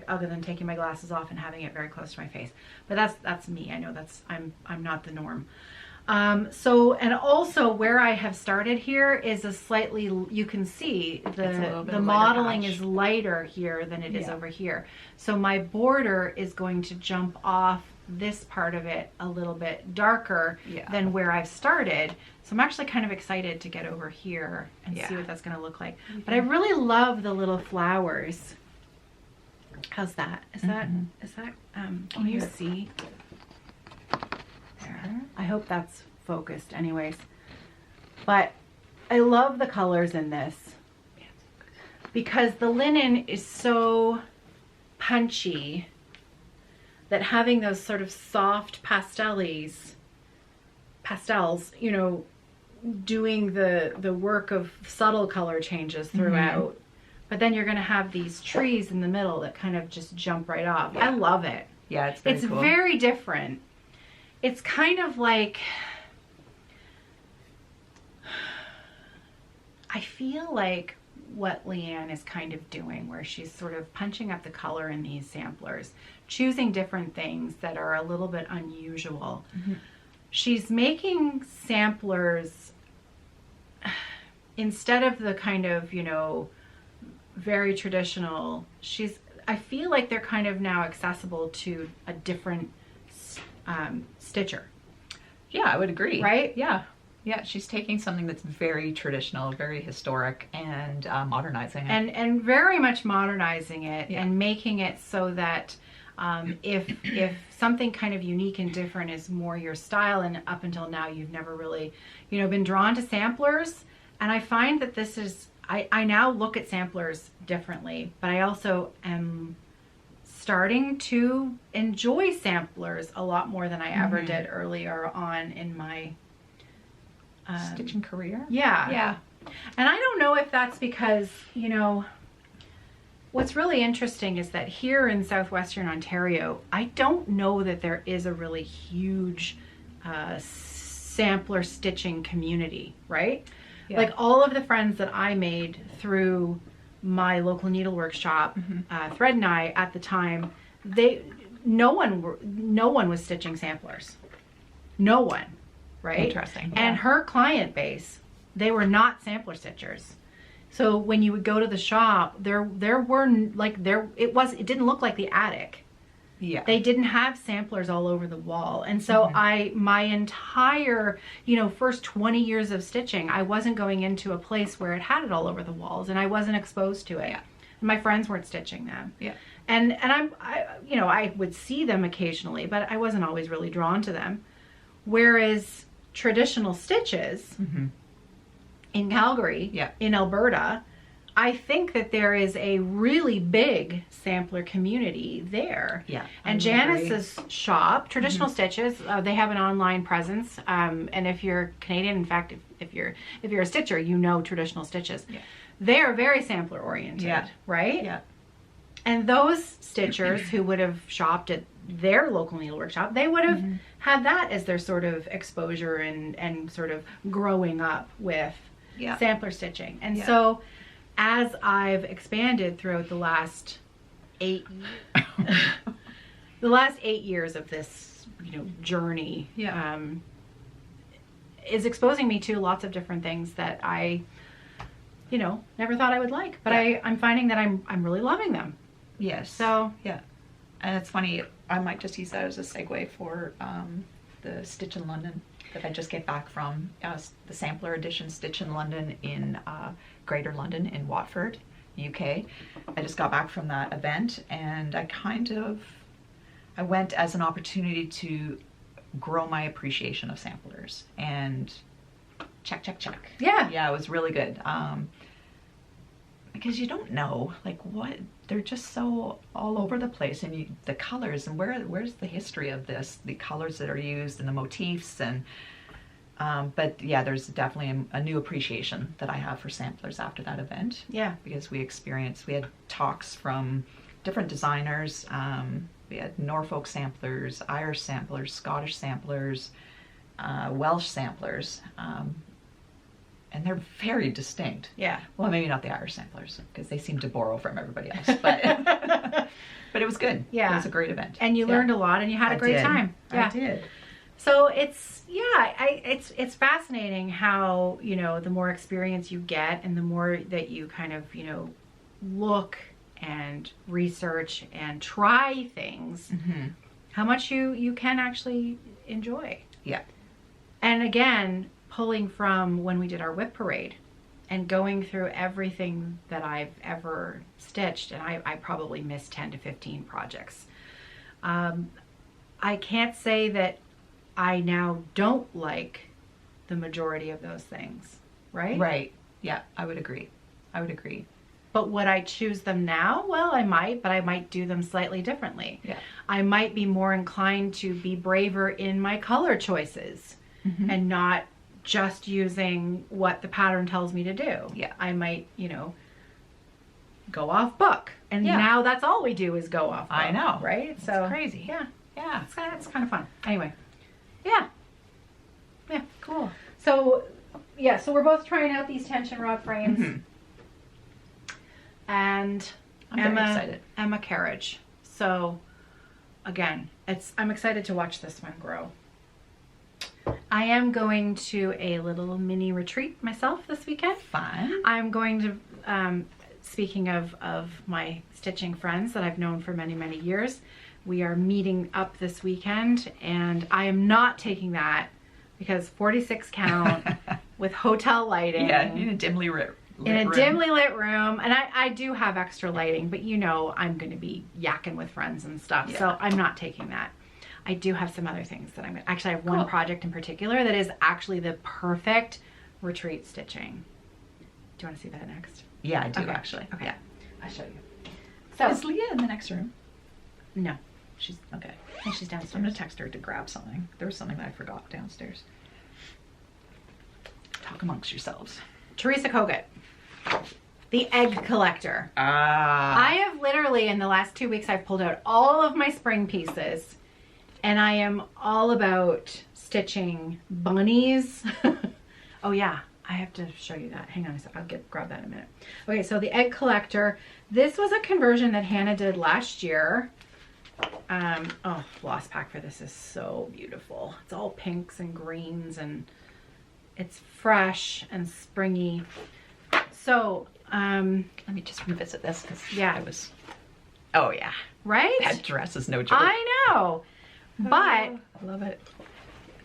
other than taking my glasses off and having it very close to my face. But that's me. I know I'm not the norm. So, and also where I have started here is a slightly, you can see the modeling is lighter here than it is over here. So my border is going to jump off this part of it a little bit darker than where I've started. So I'm actually kind of excited to get over here and see what that's going to look like. But I really love the little flowers. How's that? Is that, can you see? There. I hope that's focused anyways. But I love the colors in this because the linen is so punchy that having those sort of soft pastels, you know, doing the work of subtle color changes throughout. But then you're going to have these trees in the middle that kind of just jump right off. I love it. Yeah, it's very cool. Very different. It's kind of like, I feel like what Leanne is kind of doing, where she's sort of punching up the color in these samplers, choosing different things that are a little bit unusual. She's making samplers instead of the kind of, you know, very traditional. I feel like they're kind of now accessible to a different stitcher. Yeah, I would agree. Right? Yeah. Yeah, she's taking something that's very traditional, very historic, and modernizing it. And very much modernizing it and making it so that if something kind of unique and different is more your style, and up until now you've never really, you know, been drawn to samplers. And I find that this is, I now look at samplers differently, but I also am starting to enjoy samplers a lot more than I ever did earlier on in my stitching career. Yeah. And I don't know if that's because, you know, what's really interesting is that here in southwestern Ontario, I don't know that there is a really huge sampler stitching community, right? Yeah. Like all of the friends that I made through my local needlework shop, Thread and I at the time, no one was stitching samplers. No one, right? Interesting. And Yeah. her client base, they were not sampler stitchers. So when you would go to the shop, it didn't look like the attic. Yeah. They didn't have samplers all over the wall. And so my entire, first 20 years of stitching, I wasn't going into a place where it had it all over the walls, and I wasn't exposed to it. Yeah. My friends weren't stitching them. Yeah. And I would see them occasionally, but I wasn't always really drawn to them. Whereas traditional stitches in Calgary, in Alberta, I think that there is a really big sampler community there. Yeah. And Janice's shop, Traditional Stitches, they have an online presence. And if you're Canadian, in fact, if you're a stitcher, you know Traditional Stitches. Yeah. They are very sampler oriented, right? Yeah. And those stitchers who would have shopped at their local needlework shop, they would have had that as their sort of exposure and sort of growing up with sampler stitching. And so as I've expanded throughout the last 8 years of this, journey, is exposing me to lots of different things that I, never thought I would like, but I'm finding that I'm really loving them. Yes. So yeah, and it's funny. I might just use that as a segue for the Stitch in London that I just get back from, the sampler edition Stitch in London in Greater London in Watford, UK. I just got back from that event, and I went as an opportunity to grow my appreciation of samplers, and check. Yeah, it was really good. Because you don't know, they're just so all over the place, and the colors, and where's the history of this, the colors that are used and the motifs, and but yeah, there's definitely a new appreciation that I have for samplers after that event. Yeah, because we had talks from different designers. We had Norfolk samplers, Irish samplers, Scottish samplers, Welsh samplers. And they're very distinct. Yeah. Well, maybe not the Irish samplers, because they seem to borrow from everybody else. But but it was good. Yeah. It was a great event. And you learned a lot, and you had a great time. Yeah. I did. So it's fascinating how, the more experience you get and the more that you kind of, look and research and try things, how much you can actually enjoy. Yeah. And again, pulling from when we did our whip parade and going through everything that I've ever stitched, and I probably missed 10 to 15 projects. I can't say that I now don't like the majority of those things, right? Right. Yeah, I would agree. But would I choose them now? Well, I might, but I might do them slightly differently. Yeah. I might be more inclined to be braver in my color choices and not just using what the pattern tells me to do. Yeah. I might, go off book. And now that's all we do is go off book. I know. Right? So it's crazy. Yeah. Yeah. It's kind of fun. Anyway. Yeah. Yeah. Cool. So, so we're both trying out these tension rod frames. And I'm very excited. Emma Carriage. So, again, I'm excited to watch this one grow. I am going to a little mini retreat myself this weekend. Fun. I'm going to, speaking of my stitching friends that I've known for many, many years, we are meeting up this weekend, and I am not taking that because 46 count with hotel lighting. Yeah, in a dimly lit room. Dimly lit room. And I do have extra lighting, but I'm going to be yakking with friends and stuff. Yeah. So I'm not taking that. I do have some other things that I have one project in particular that is actually the perfect retreat stitching. Do you want to see that next? Yeah, I do actually. Okay. Yeah. I'll show you. So is Leah in the next room? No. She's okay. And she's downstairs. I'm gonna text her to grab something. There was something that I forgot downstairs. Talk amongst yourselves. Teresa Kogut. the egg collector. Ah. I have literally, in the last 2 weeks, I've pulled out all of my spring pieces, and I am all about stitching bunnies. Oh yeah, I have to show you that. Hang on a sec, I'll grab that in a minute. Okay, so the egg collector. This was a conversion that Hannah did last year. Oh, floss pack for this is so beautiful. It's all pinks and greens, and it's fresh and springy. So, let me just revisit this because yeah, I was. Oh yeah, right. That dress is no joke. I know, but I love it.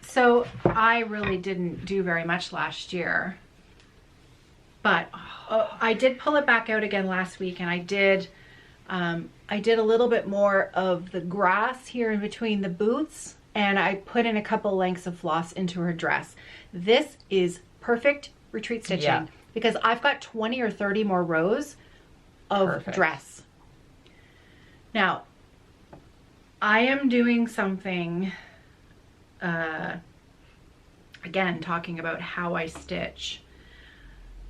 So I really didn't do very much last year, but I did pull it back out again last week, and I did a little bit more of the grass here in between the boots, and I put in a couple lengths of floss into her dress. This is perfect retreat stitching because I've got 20 or 30 more rows of dress. Now, I am doing something, again, talking about how I stitch.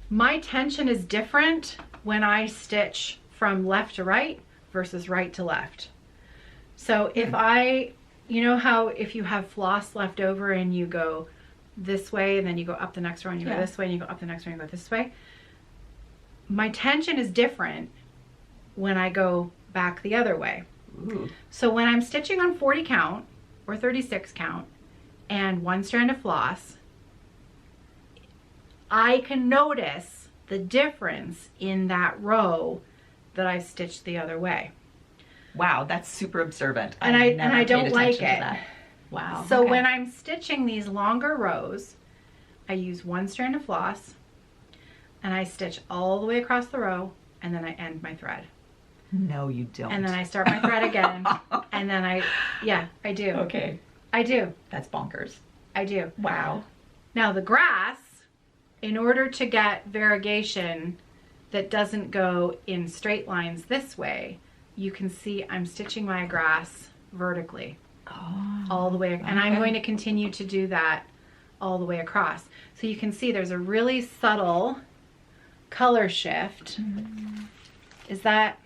My tension is different when I stitch from left to right versus right to left. So if you know how if you have floss left over and you go this way and then you go up the next row and you go this way and you go up the next row and you go this way, my tension is different when I go back the other way. Ooh. So when I'm stitching on 40 count or 36 count and one strand of floss, I can notice the difference in that row that I stitched the other way. Wow, that's super observant. And I don't like it. Wow. So when I'm stitching these longer rows, I use one strand of floss and I stitch all the way across the row, and then I end my thread. No, you don't. And then I start my thread again, and then I do. Okay. I do. That's bonkers. I do. Wow. Now the grass, in order to get variegation that doesn't go in straight lines this way, you can see I'm stitching my grass vertically all the way. And I'm going to continue to do that all the way across. So you can see there's a really subtle color shift. Is that,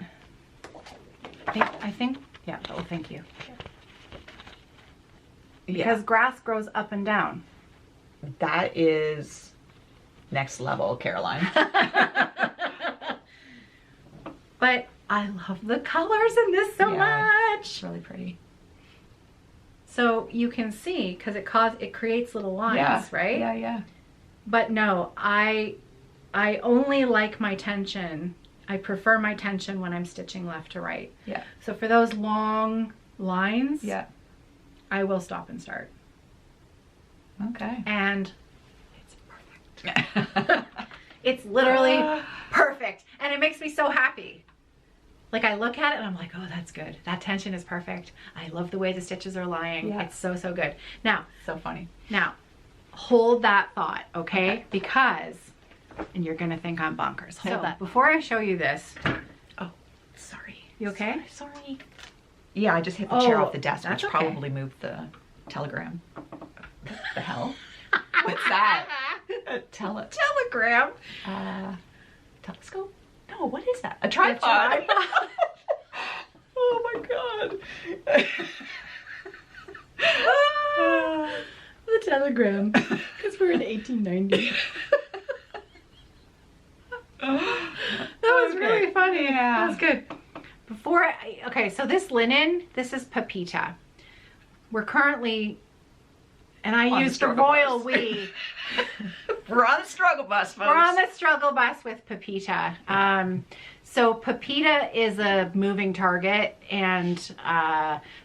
I think, yeah, oh, thank you. Because grass grows up and down. That is next level, Caroline. But I love the colors in this so much. It's really pretty. So you can see, because it creates little lines, right? Yeah, yeah. But no, I only like my tension. I prefer my tension when I'm stitching left to right. Yeah. So for those long lines, I will stop and start. Okay. And it's perfect. It's literally perfect. And it makes me so happy. Like I look at it and I'm like, oh, that's good. That tension is perfect. I love the way the stitches are lying. Yeah. It's so, so good. Now, so funny. Now, hold that thought, okay? Because, and you're gonna think I'm bonkers. Hold that. Before I show you this. Oh, sorry. You okay? Sorry. Yeah, I just hit the chair off the desk, which probably moved the telegram. What the hell? What's that? Telegram. Telescope? No, what is that? A tripod. Oh my god. The telegram. Because we're in 1890. That was really funny. Yeah. That was good. Okay, so this linen, this is Pepita. We're currently, and I use the royal we. We're on the struggle bus, folks. We're on the struggle bus with Pepita. So Pepita is a moving target, and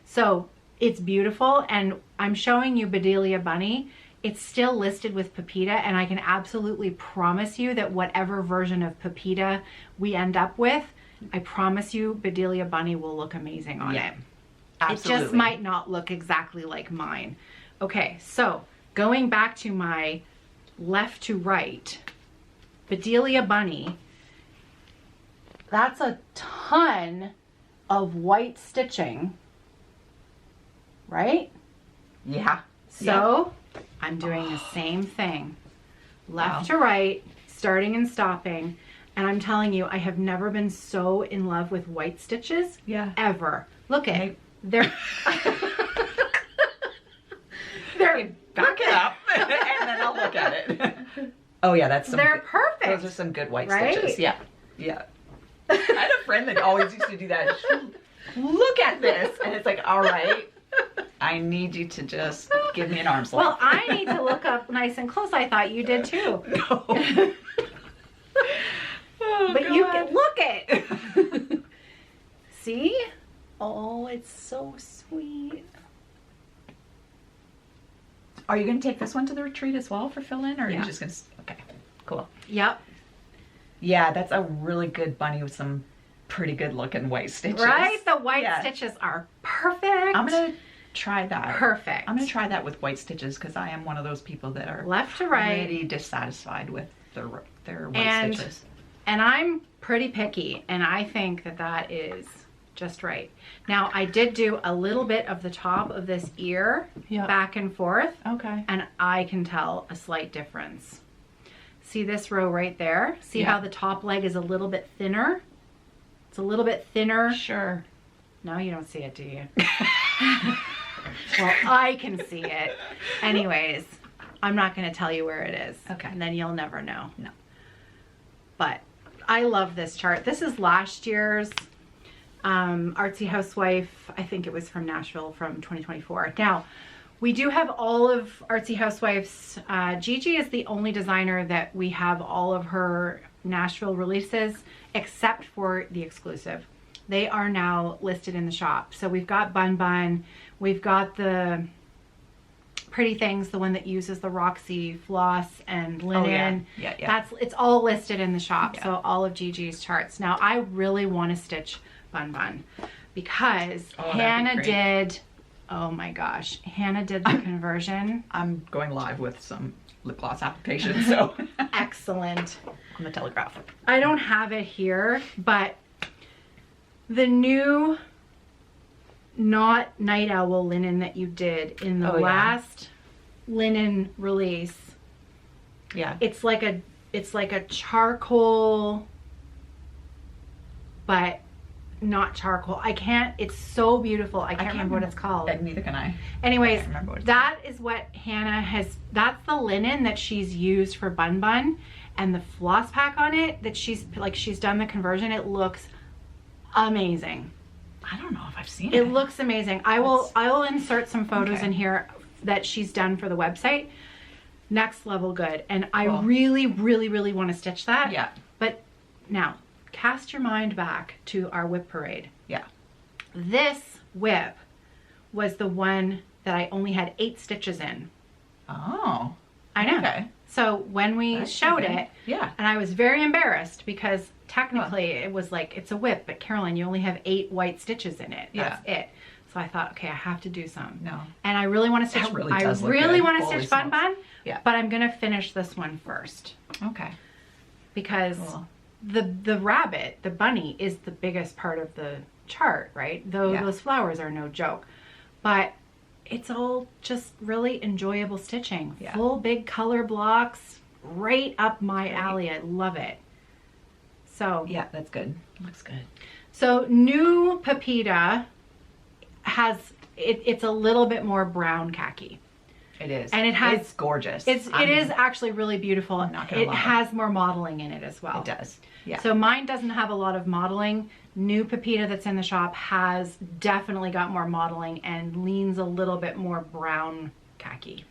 so it's beautiful. And I'm showing you Bedelia Bunny. It's still listed with Pepita, and I can absolutely promise you that whatever version of Pepita we end up with, I promise you Bedelia Bunny will look amazing on it. Absolutely. It just might not look exactly like mine. Okay, so going back to my left to right, Bedelia Bunny, that's a ton of white stitching, right? Yeah. So I'm doing the same thing, left to right, starting and stopping. And I'm telling you, I have never been so in love with white stitches. Yeah. Ever. Look at it. They're back it up and then I'll look at it. Oh yeah, they're perfect. Those are some good white right? stitches. Yeah. Yeah. I had a friend that always used to do that. Look at this. And it's like, all right, I need you to just give me an arm's length. Well, I need to look up nice and close. I thought you did too. No. Oh, but God. you can look it. See? Oh, it's so sweet. Are you going to take this one to the retreat as well for fill-in, or are Yeah. you just going to... Okay, cool. Yep. Yeah, that's a really good bunny with some pretty good looking white stitches. Right? The white stitches are perfect. I'm going to try that. Perfect. I'm going to try that with white stitches because I am one of those people that are left to right, pretty dissatisfied with their white stitches. And I'm pretty picky, and I think that that is just right. Now, I did do a little bit of the top of this ear back and forth. Okay. And I can tell a slight difference. See this row right there? See how the top leg is a little bit thinner? It's a little bit thinner. Sure. No, you don't see it, do you? Well, I can see it. Anyways, I'm not going to tell you where it is. Okay. And then you'll never know. No. But I love this chart. This is last year's Artsy Housewife. I think it was from Nashville from 2024. Now, we do have all of Artsy Housewife's. Gigi is the only designer that we have all of her Nashville releases, except for the exclusive. They are now listed in the shop. So we've got Bun Bun. We've got the Pretty Things, the one that uses the Roxy floss and linen. Oh, yeah. It's all listed in the shop. Yeah. So all of Gigi's charts. Now I really want to stitch Bun Bun because Hannah did. Oh my gosh, Hannah did the conversion. I'm going live with some lip gloss applications, so excellent. On the Telegraph. I don't have it here, but the new not Night Owl linen that you did in the last linen release. Yeah. It's like a charcoal, but not charcoal. It's so beautiful. I can't remember what it's called. Neither can I. Anyways, that is what Hannah has, that's the linen that she's used for Bun Bun, and the floss pack on it that she's done the conversion. It looks amazing. I don't know if I've seen it. It looks amazing. I will insert some photos in here that she's done for the website. Next level good. And I really, really, really want to stitch that. Yeah. But now, cast your mind back to our whip parade. Yeah. This whip was the one that I only had 8 stitches in. Oh. I know. Okay. So when we showed it, and I was very embarrassed because technically it was like, it's a whip, but Caroline, you only have 8 white stitches in it. That's it. So I thought, okay, I have to do some. No. And I really want to stitch, I really want to stitch Bun Bun, but I'm going to finish this one first. Okay. Because the rabbit, the bunny, is the biggest part of the chart, right? Those flowers are no joke. But it's all just really enjoyable stitching. Full big color blocks, right up my alley. I love it. So yeah, that's good. Looks good. So new Pepita has it's a little bit more brown khaki. It is, and it's gorgeous. It is actually really beautiful. I'm not gonna it lie. has more modeling in it as well. It does. Yeah. So mine doesn't have a lot of modeling. New Pepita that's in the shop has definitely got more modeling and leans a little bit more brown khaki.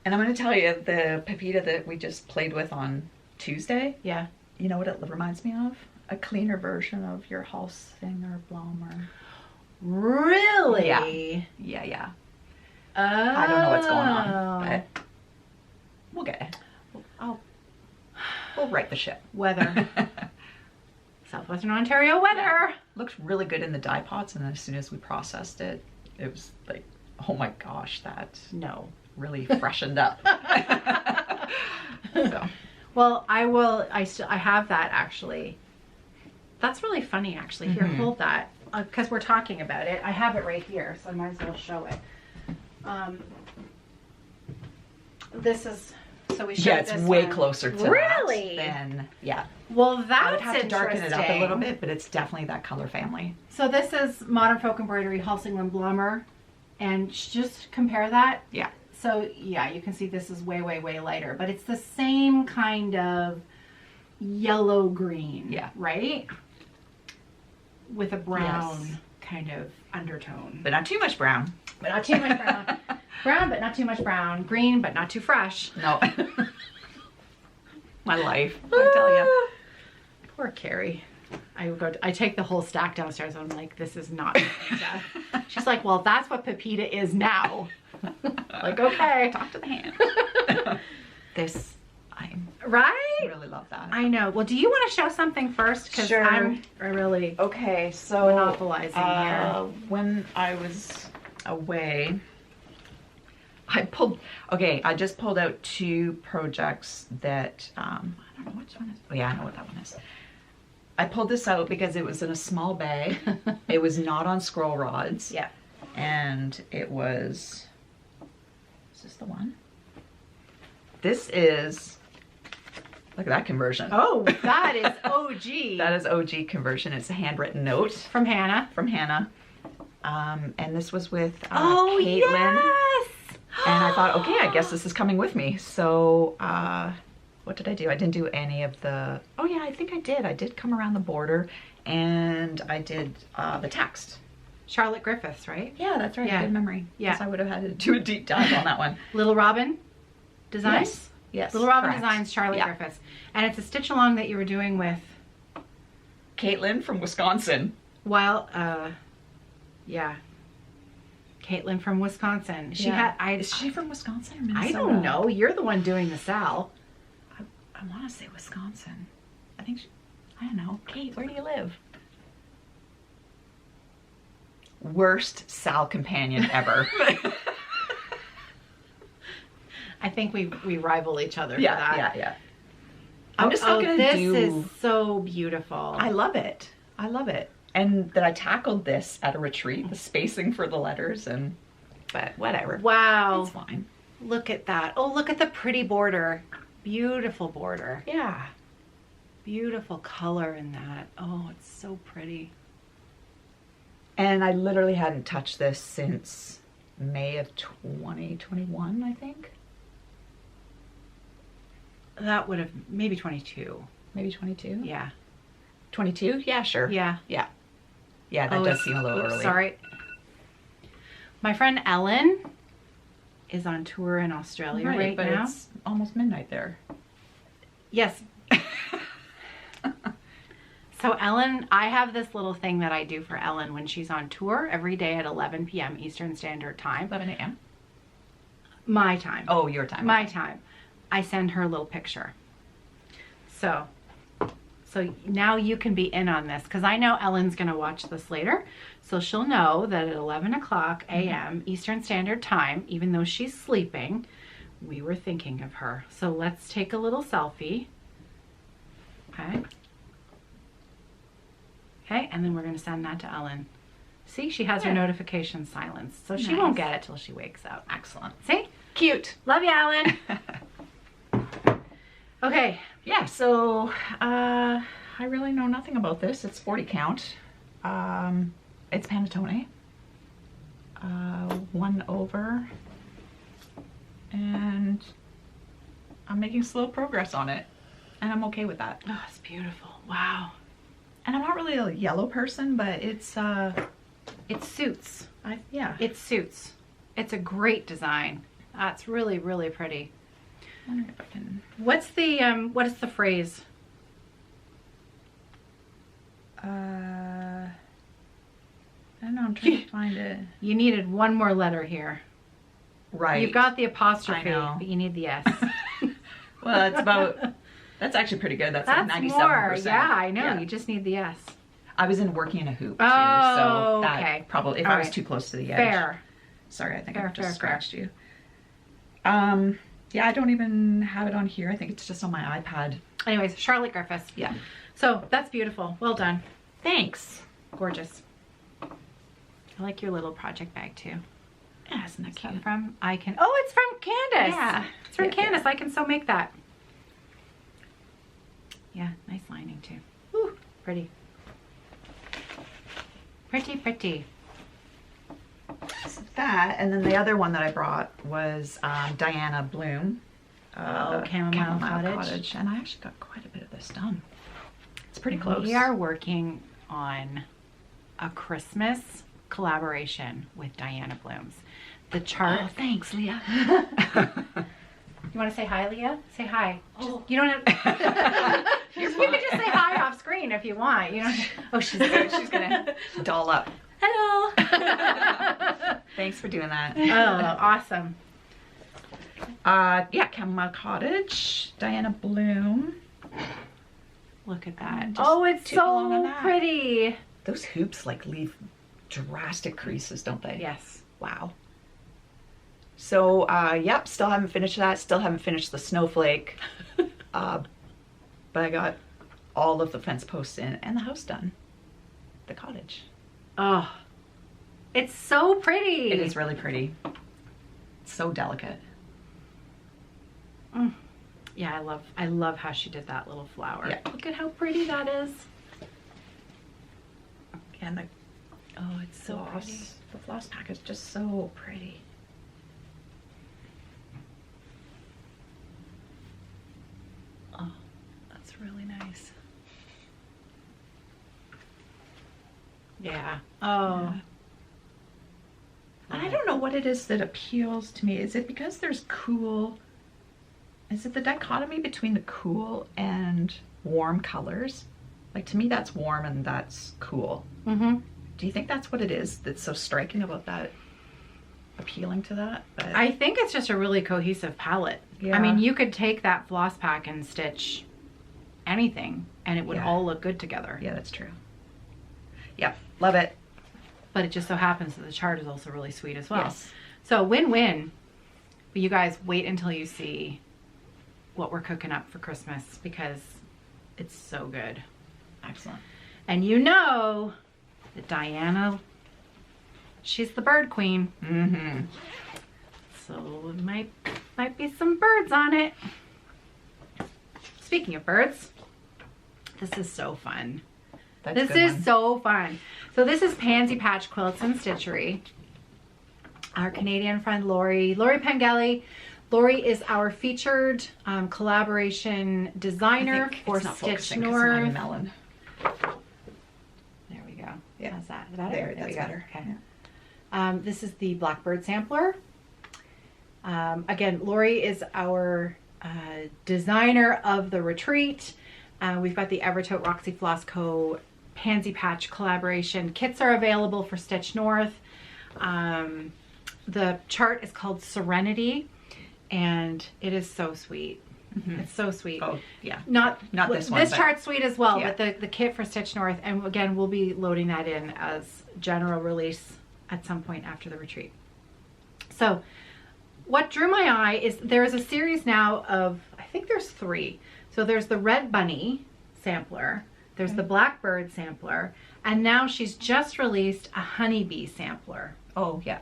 And I'm going to tell you, the Pepita that we just played with on Tuesday. Yeah. You know what it reminds me of? A cleaner version of your Halsinger Blommer. Really? Yeah. Yeah. Oh. I don't know what's going on, but we'll get it. We'll right the ship. Weather. Southwestern Ontario weather. Yeah. Looks really good in the dye pots, and then as soon as we processed it, it was like, oh my gosh, that really freshened up. So. Well, I have that actually. That's really funny actually. Here, hold that. Because we're talking about it. I have it right here, so I might as well show it. This is So we showed Yeah, it's this way one. closer to Really? that than, yeah. Well, that's I would have to darken it up a interesting. little bit, but it's definitely that color family. So this is Modern Folk Embroidery Halsingland Blummer, and just compare that. Yeah. So yeah, you can see this is way, way, way lighter, but it's the same kind of yellow green. Yeah. Right? With a brown Yes. kind of undertone. But not too much brown. But not too much brown. Brown, but not too much brown. Green, but not too fresh. No. My life, I tell you. Poor Kerri. I take the whole stack downstairs. I'm like, this is not Pepita. She's like, well, that's what Pepita is now. Like, okay. Talk to the hand. This, I Right? really love that. I know. Well, do you want to show something first? Because Sure. I'm really Okay, so monopolizing here. when I was away, I just pulled out 2 projects that, I don't know which one is, oh yeah, I know what that one is. I pulled this out because it was in a small bag. It was not on scroll rods. Yeah. And it was, is this the one? This is, look at that conversion. Oh, that is OG. That is OG conversion. It's a handwritten note From Hannah. from Hannah. And this was with Oh, Caitlin. yes. And I thought, okay, I guess this is coming with me. So what did I do? I didn't do any of the, oh yeah, I think I did. I did come around the border and I did the text. Charlotte Griffiths, right? Yeah, that's right. Yeah. Good memory. Yeah. Yes, I would have had to do a deep dive on that one. Little Robin Designs? Yes. Yes. Little Robin correct. Designs, Charlotte Yeah. Griffiths. And it's a stitch along that you were doing with, Caitlin from Wisconsin. yeah. Caitlin from Wisconsin. She Yeah. had, Is she from Wisconsin or Minnesota? I don't know. You're the one doing the SAL. I want to say Wisconsin. I think I don't know. Kate, where do you live? Worst Sal companion ever. I think we rival each other for yeah, that. yeah. I'm just not gonna this do. is so beautiful. I love it. I love it. And that I tackled this at a retreat, the spacing for the letters, but whatever. Wow. It's fine. Look at that. Oh, look at the pretty border. Beautiful border. Yeah. Beautiful color in that. Oh, it's so pretty. And I literally hadn't touched this since May of 2021, I think. That would have, maybe 22. Maybe 22? Yeah. 22? Yeah, sure. Yeah. Yeah. Yeah, that does seem a little early. Sorry. My friend Ellen is on tour in Australia right but now. it's almost midnight there. Yes. So Ellen, I have this little thing that I do for Ellen when she's on tour every day at 11 p.m. Eastern Standard Time. 11 a.m.? My time. Oh, your time. My time. I send her a little picture. So now you can be in on this because I know Ellen's going to watch this later. So she'll know that at 11 o'clock a.m. Eastern Standard Time, even though she's sleeping, we were thinking of her. So let's take a little selfie. Okay. Okay, and then we're going to send that to Ellen. See, she has her notifications silenced, so she won't get it till she wakes up. Excellent. See? Cute. Love you, Ellen. Okay. Yeah, so I really know nothing about this. It's 40 count. It's Panettone. 1 over. And I'm making slow progress on it. And I'm okay with that. Oh, it's beautiful. Wow. And I'm not really a yellow person, but it's It suits. yeah. It suits. It's a great design. It's really, really pretty. I wonder if I can. What is the phrase? I don't know, I'm trying to find it. You needed one more letter here. Right. You've got the apostrophe, I know. but you need the S. Well, it's about, that's actually pretty good. That's like 97%. more. Yeah, I know. Yeah. You just need the S. I was in working in a hoop too, Oh, so that okay. probably, if All I was right. too close to the edge. Fair. Sorry, I think Fair, I just fair, scratched you. Yeah, I don't even have it on here. I think it's just on my iPad. Anyways, Charlotte Griffiths. Yeah. So that's beautiful. Well done. Thanks. Gorgeous. I like your little project bag too. Yeah, isn't that Is cute? that from I Can? Oh, it's from Candace. Yeah. It's from Yeah, Candace. I can so make that. Yeah, nice lining too. Ooh, pretty. Pretty, pretty. So that, and then the other one that I brought was Diana Bloom. Chamomile Cottage. And I actually got quite a bit of this done. It's pretty close. We are working on a Christmas collaboration with Diana Bloom's. The chart. Oh, thanks, Leah. You want to say hi, Leah? Say hi. Just, you don't have. You can just say hi off screen if you want. You know. Oh, she's gonna doll up. Hello. Thanks for doing that. Oh, awesome. Yeah, Chamomile Cottage, Diana Bloom. Look at that. Just Oh, it's tooting along on so that. pretty. Those hoops like leave drastic creases, don't they? Yes. Wow. So, yep, still haven't finished that. Still haven't finished the snowflake. But I got all of the fence posts in and the house done. The cottage. Oh, it's so pretty. It is really pretty. It's so delicate. Yeah, I love how she did that little flower. Yeah. Look at how pretty that is. And the Oh, it's so pretty. the floss pack is just so pretty. Oh, that's really nice. Yeah. Oh. Yeah. And I don't know what it is that appeals to me. Is it because there's cool... Is it the dichotomy between the cool and warm colors? Like, to me, that's warm and that's cool. Mm-hmm. Do you think that's what it is that's so striking about that, appealing to that? But I think it's just a really cohesive palette. Yeah. I mean, you could take that floss pack and stitch anything and it would Yeah. all look good together. yeah, that's true. Yep, love it. But it just so happens that the chart is also really sweet as well. Yes. So win-win. But you guys wait until you see what we're cooking up for Christmas because it's so good. Excellent. And you know that Diana, she's the bird queen. Mm-hmm. So it might be some birds on it. Speaking of birds, this is so fun. That's a This good is one. so fun. So this is Pansy Patch Quilts and Stitchery. Our Canadian friend Lori Pengelly. Lori is our featured collaboration designer I think for it's not Stitch focusing 'cause I'm on a North. melon. There we go. Yeah. How's that? Is that There, it? that's we go. better. Okay. This is the Blackbird sampler. Again, Lori is our designer of the retreat. We've got the Evertote Roxy Floss Co. Pansy Patch collaboration. Kits are available for Stitch North. The chart is called Serenity, and it is so sweet. Mm-hmm. It's so sweet. Oh, yeah. Not this one, This but- chart's sweet as well, Yeah. but the kit for Stitch North, and again, we'll be loading that in as general release at some point after the retreat. So, what drew my eye is there's a series now of, I think there's 3. So there's the Red Bunny sampler, there's the Blackbird sampler, and now she's just released a Honeybee sampler. Oh, yeah.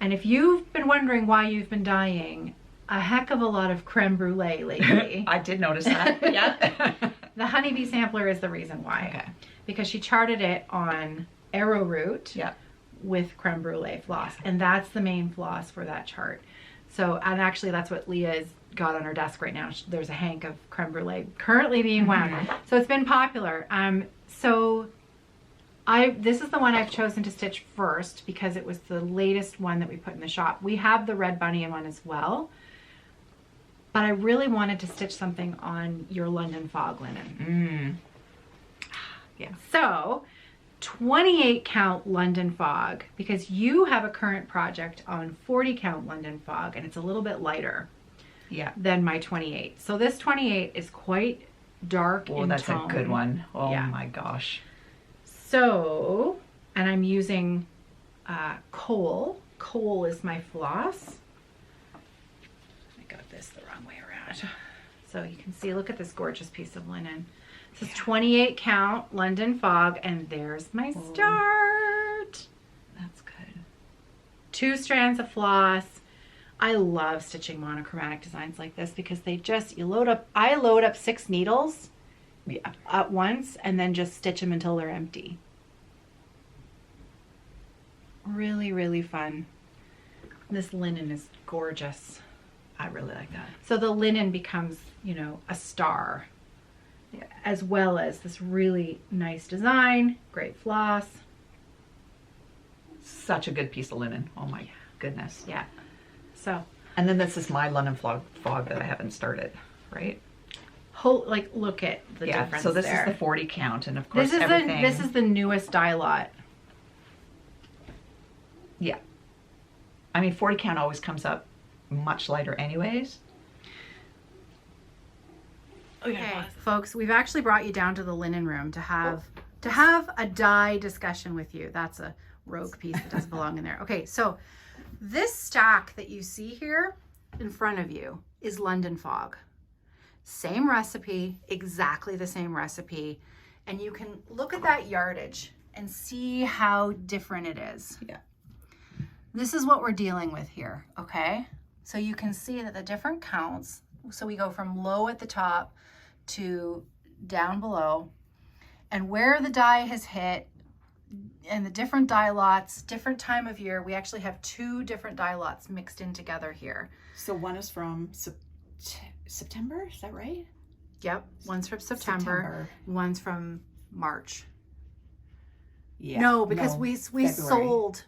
And if you've been wondering why you've been dying a heck of a lot of creme brulee lately, I did notice that. Yeah. the Honeybee sampler is the reason why. Okay. Because she charted it on arrowroot Yeah. with creme brulee floss, and that's the main floss for that chart. So, and actually that's what Leah's got on her desk right now. There's a hank of creme brulee currently being wound. So it's been popular. So this is the one I've chosen to stitch first because it was the latest one that we put in the shop. We have the Red Bunny one as well, but I really wanted to stitch something on your London Fog linen. Yeah. So 28 count London Fog, because you have a current project on 40 count London Fog, and it's a little bit lighter Yeah. than my 28. So this 28 is quite dark Oh, in that's tone. a good one. Oh Yeah. my gosh. So, and I'm using coal. Coal is my floss. I got this the wrong way around. So you can see, look at this gorgeous piece of linen. This is 28 count London Fog, and there's my start. That's good. 2 strands of floss. I love stitching monochromatic designs like this because they just, I load up 6 needles at once and then just stitch them until they're empty. Really, really fun. This linen is gorgeous. I really like that. So the linen becomes, you know, a star, as well as this really nice design, great floss. Such a good piece of linen. Oh my goodness. Yeah. So. And then this is my London fog that I haven't started, right? Like, look at the difference. So this there. is the 40 count, and of course this is the newest dye lot. Yeah. I mean, 40 count always comes up much lighter anyways. Okay, folks, we've actually brought you down to the linen room to have a dye discussion with you. That's a rogue piece that doesn't belong in there. Okay, so this stack that you see here in front of you is London Fog. Same recipe, exactly the same recipe. And you can look at that yardage and see how different it is. Yeah. This is what we're dealing with here, okay? So you can see that the different counts, so we go from low at the top to down below, and where the dye has hit, and the different dye lots, different time of year. We actually have 2 different dye lots mixed in together here. So one is from September, is that right? Yep, one's from September. One's from March. Yeah. No, because we sold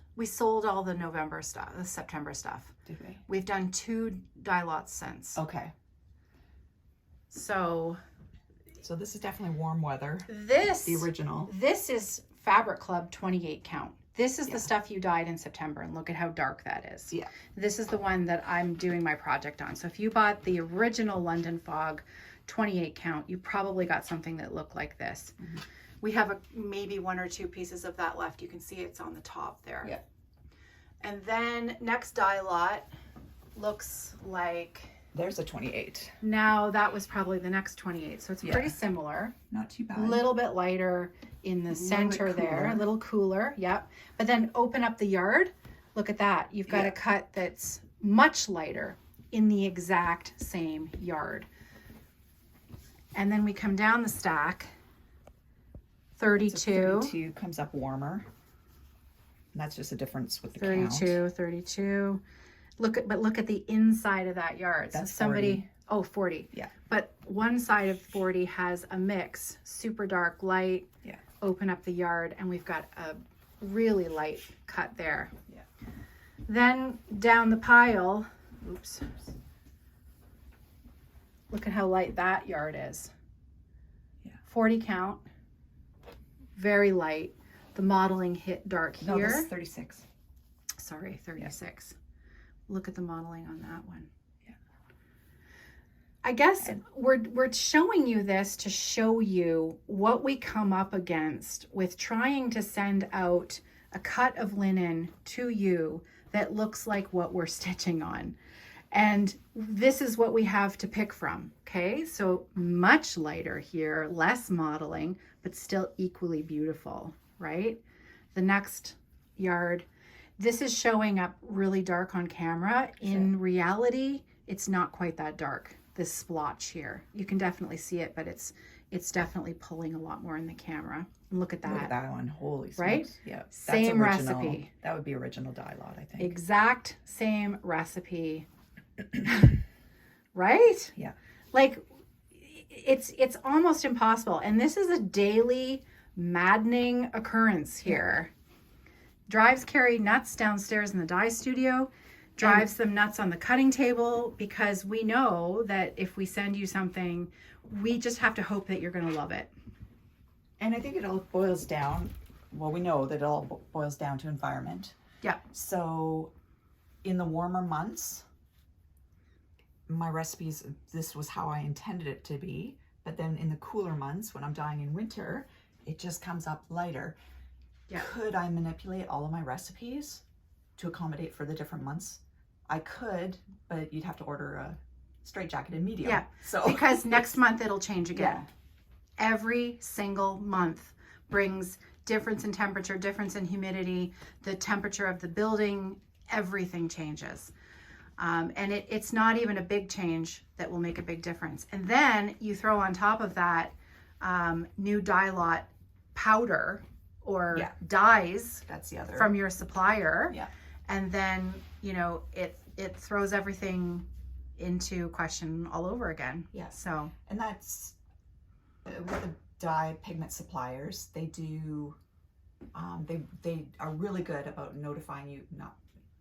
all the November stuff, the September stuff. Did we? We've done 2 dye lots since. Okay. So this is definitely warm weather. The original. This is Fabric Club 28 count. This is the stuff you dyed in September, and look at how dark that is. Yeah. This is the one that I'm doing my project on. So if you bought the original London Fog 28 count, you probably got something that looked like this. Mm-hmm. We have maybe 1 or 2 pieces of that left. You can see it's on the top there. Yeah. And then next dye lot looks like... There's a 28. Now that was probably the next 28. So it's pretty similar. Not too bad. A little bit lighter in the center there. A little cooler. Yep. But then open up the yard. Look at that. You've got a cut that's much lighter in the exact same yard. And then we come down the stack. 32. So 32 comes up warmer. And that's just a difference with the 32, 32. Look at the inside of that yard. That's so somebody 40. 40. Yeah. But one side of 40 has a mix, super dark, light. Yeah. Open up the yard, and we've got a really light cut there. Yeah. Then down the pile, oops. Look at how light that yard is. Yeah. 40 count. Very light. The modeling hit dark here. No, this is 36. Sorry, 36. Yeah. Look at the modeling on that one. Yeah. I guess we're showing you this to show you what we come up against with trying to send out a cut of linen to you that looks like what we're stitching on. And this is what we have to pick from, okay? So much lighter here, less modeling, but still equally beautiful, right? The next yard, this is showing up really dark on camera. In reality, it's not quite that dark, this splotch here. You can definitely see it, but it's definitely pulling a lot more in the camera. And look at that. Look at that one. Holy smokes. Right? Yeah. Same that's original. recipe. That would be original dye lot, I think. Exact same recipe. Right? Yeah. Like, it's almost impossible. And this is a daily maddening occurrence here. Drives Kerri nuts downstairs in the dye studio, drives them nuts on the cutting table, because we know that if we send you something, we just have to hope that you're going to love it. And I think it all boils down, well, we know that it all boils down to environment. Yeah. So in the warmer months, my recipes, this was how I intended it to be. But then in the cooler months, when I'm dyeing in winter, it just comes up lighter. Yeah. Could I manipulate all of my recipes to accommodate for the different months? I could, but you'd have to order a straight jacket in medium. Yeah, so because next month it'll change again. Yeah. Every single month brings difference in temperature, difference in humidity, the temperature of the building, everything changes. And it's not even a big change that will make a big difference. And then you throw on top of that new dye lot powder or dyes that's the other from your supplier. Yeah. And then, you know, it throws everything into question all over again. Yeah. So, and that's with the dye pigment suppliers, they do they are really good about notifying you, not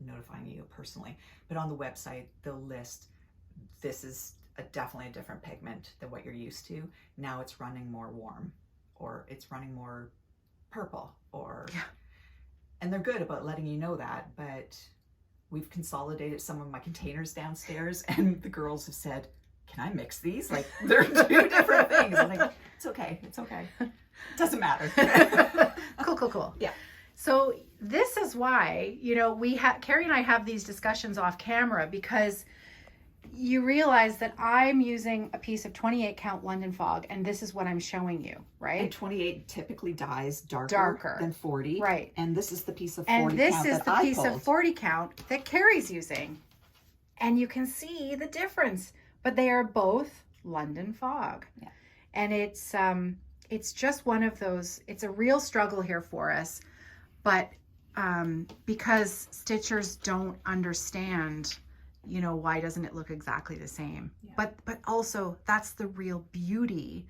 notifying you personally, but on the website they'll list, this is definitely a different pigment than what you're used to. Now it's running more warm, or it's running more purple, or and they're good about letting you know that. But we've consolidated some of my containers downstairs, and the girls have said, can I mix these? Like, they're two different things. I'm like, it's okay. It doesn't matter. Cool. Yeah. So this is why, you know, Kerri and I have these discussions off camera, because you realize that I'm using a piece of 28 count London Fog, and this is what I'm showing you, right? And 28 typically dyes darker than 40. Right. And this is the piece of 40 count. And this count is that the I piece pulled. of 40 count that Kerri's using. And you can see the difference, but they are both London Fog. Yeah. And it's just one of those, it's a real struggle here for us, but because stitchers don't understand, you know, why doesn't it look exactly the same? Yeah. But also that's the real beauty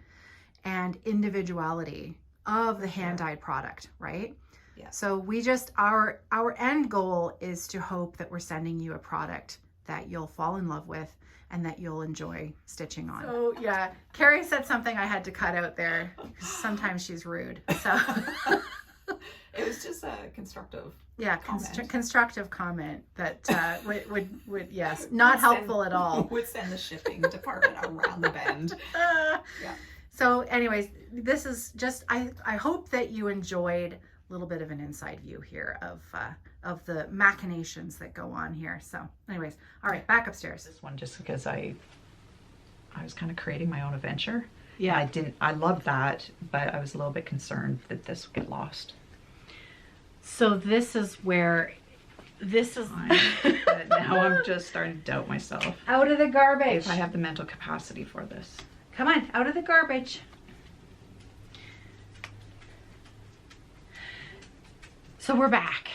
and individuality of the hand-dyed product, right? Yeah. So we just, our end goal is to hope that we're sending you a product that you'll fall in love with and that you'll enjoy stitching on. So yeah, Kerri said something I had to cut out there, because sometimes she's rude. So it was just a constructive constructive comment that would yes, not helpful at all. Would send the shipping department around the bend. Yeah. So anyways, this is just, I hope that you enjoyed a little bit of an inside view here of the machinations that go on here. So anyways, all right, back upstairs. This one just because I was kind of creating my own adventure. Yeah. I loved that, but I was a little bit concerned that this would get lost. So this is where, But now I'm just starting to doubt myself. Out of the garbage. If I have the mental capacity for this. Come on, out of the garbage. So we're back.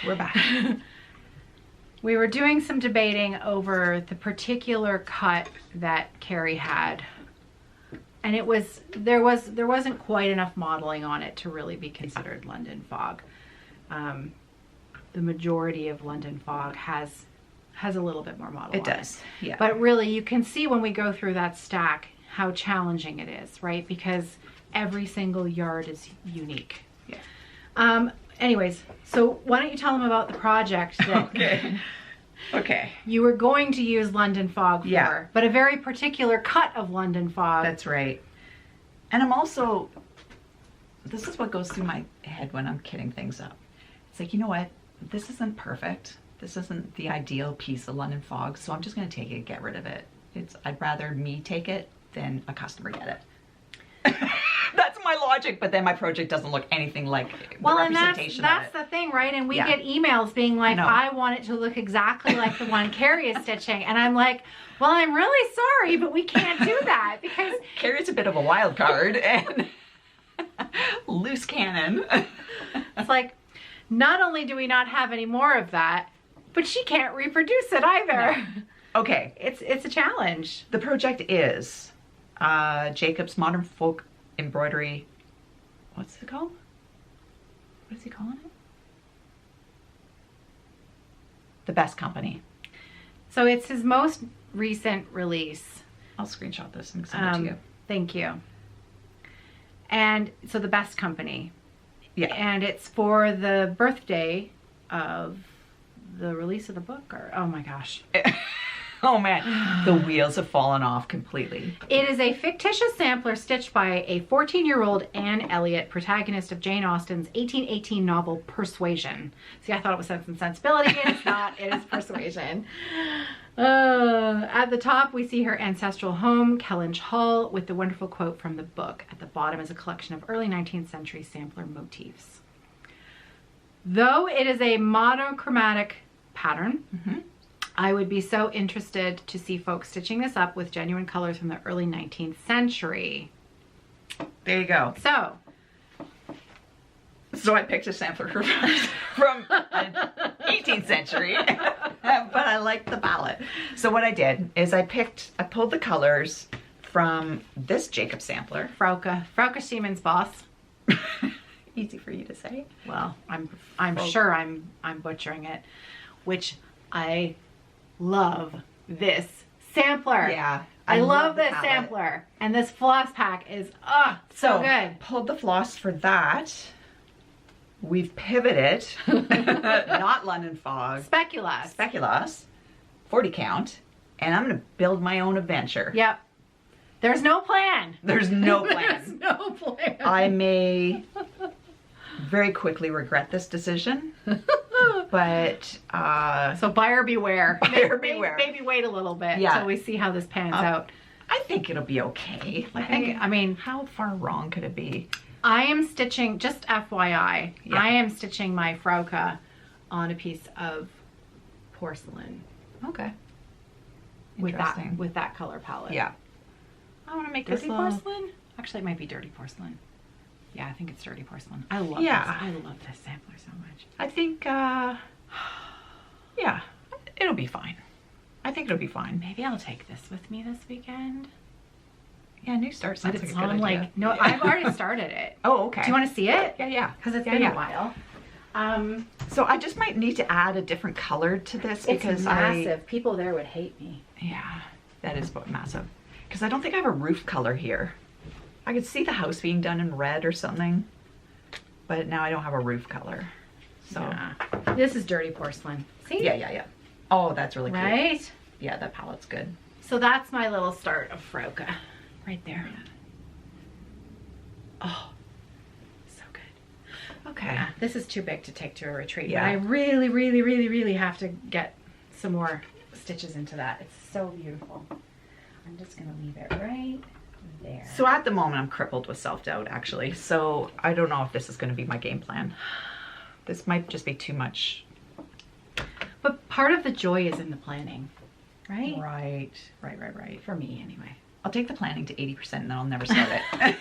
We were doing some debating over the particular cut that Kerri had. And there wasn't quite enough modeling on it to really be considered London Fog. The majority of London Fog has a little bit more model on it. It does, yeah. But really, you can see when we go through that stack how challenging it is, right? Because every single yard is unique. Yeah. Anyways, so why don't you tell them about the project that Okay. you were going to use London Fog for, but a very particular cut of London Fog. That's right. And I'm also, this is what goes through my head when I'm kidding things up. It's like, you know what? This isn't perfect. This isn't the ideal piece of London Fog, so I'm just going to take it and get rid of it. I'd rather me take it than a customer get it. That's my logic, but then my project doesn't look anything like the representation of it. That's the thing, right? And we get emails being like, I want it to look exactly like the one Kerri is stitching. And I'm like, well, I'm really sorry, but we can't do that because Kerri's a bit of a wild card and loose cannon. It's like, not only do we not have any more of that, but she can't reproduce it either. No. Okay. It's a challenge. The project is Jacob's Modern Folk Embroidery. What's it called? What is he calling it? The Best Company. So it's his most recent release. I'll screenshot this and send it to you. Thank you. And so The Best Company. Yeah. And it's for the birthday of the release of the book. Or oh my gosh. Oh man, the wheels have fallen off completely. It is a fictitious sampler stitched by a 14-year-old Anne Elliot, protagonist of Jane Austen's 1818 novel Persuasion. See, I thought it was Sense and Sensibility. It's not. It is Persuasion. At the top, we see her ancestral home, Kellynch Hall, with the wonderful quote from the book. At the bottom is a collection of early 19th century sampler motifs. Though it is a monochromatic pattern, I would be so interested to see folks stitching this up with genuine colors from the early 19th century. There you go. So I picked a sampler from the 18th century, but I liked the palette. So what I did is I pulled the colors from this Jacob sampler. Frauke Siemens Boss. Easy for you to say. Well, I'm sure I'm butchering it, which I love this sampler. Yeah. I love this sampler. And this floss pack is so good. Pulled the floss for that. We've pivoted, not London Fog. Speculoos, 40 count, and I'm gonna build my own adventure. Yep. There's no plan. There's no plan. There's no plan. I may very quickly regret this decision, but so buyer beware. Buyer beware. Maybe wait a little bit until we see how this pans out. I think it'll be okay. I mean, how far wrong could it be? I am stitching, just FYI, I am stitching my Frauke on a piece of porcelain. Okay. With that color palette. Yeah. I want to make dirty porcelain. Actually, it might be dirty porcelain. Yeah, I think it's dirty porcelain. I love this. I love this sampler so much. I think, yeah, it'll be fine. I think it'll be fine. Maybe I'll take this with me this weekend. Yeah, new start sounds like a good idea. Like, no, I've already started it. Oh, okay. Do you want to see it? Yeah. Because it's been a while. So I just might need to add a different color to this because it's massive. People there would hate me. Yeah, that is massive. Because I don't think I have a roof color here. I could see the house being done in red or something, but now I don't have a roof color. So this is dirty porcelain. See? Yeah. Oh, that's really cute. Right? Yeah, that palette's good. So that's my little start of Frauke. Right there. Oh, so good. Okay. Yeah, this is too big to take to a retreat. Yeah. But I really, really, really, really have to get some more stitches into that. It's so beautiful. I'm just going to leave it right there. So at the moment, I'm crippled with self-doubt, actually. So I don't know if this is going to be my game plan. This might just be too much. But part of the joy is in the planning, right? Right. For me, anyway. I'll take the planning to 80% and then I'll never start it.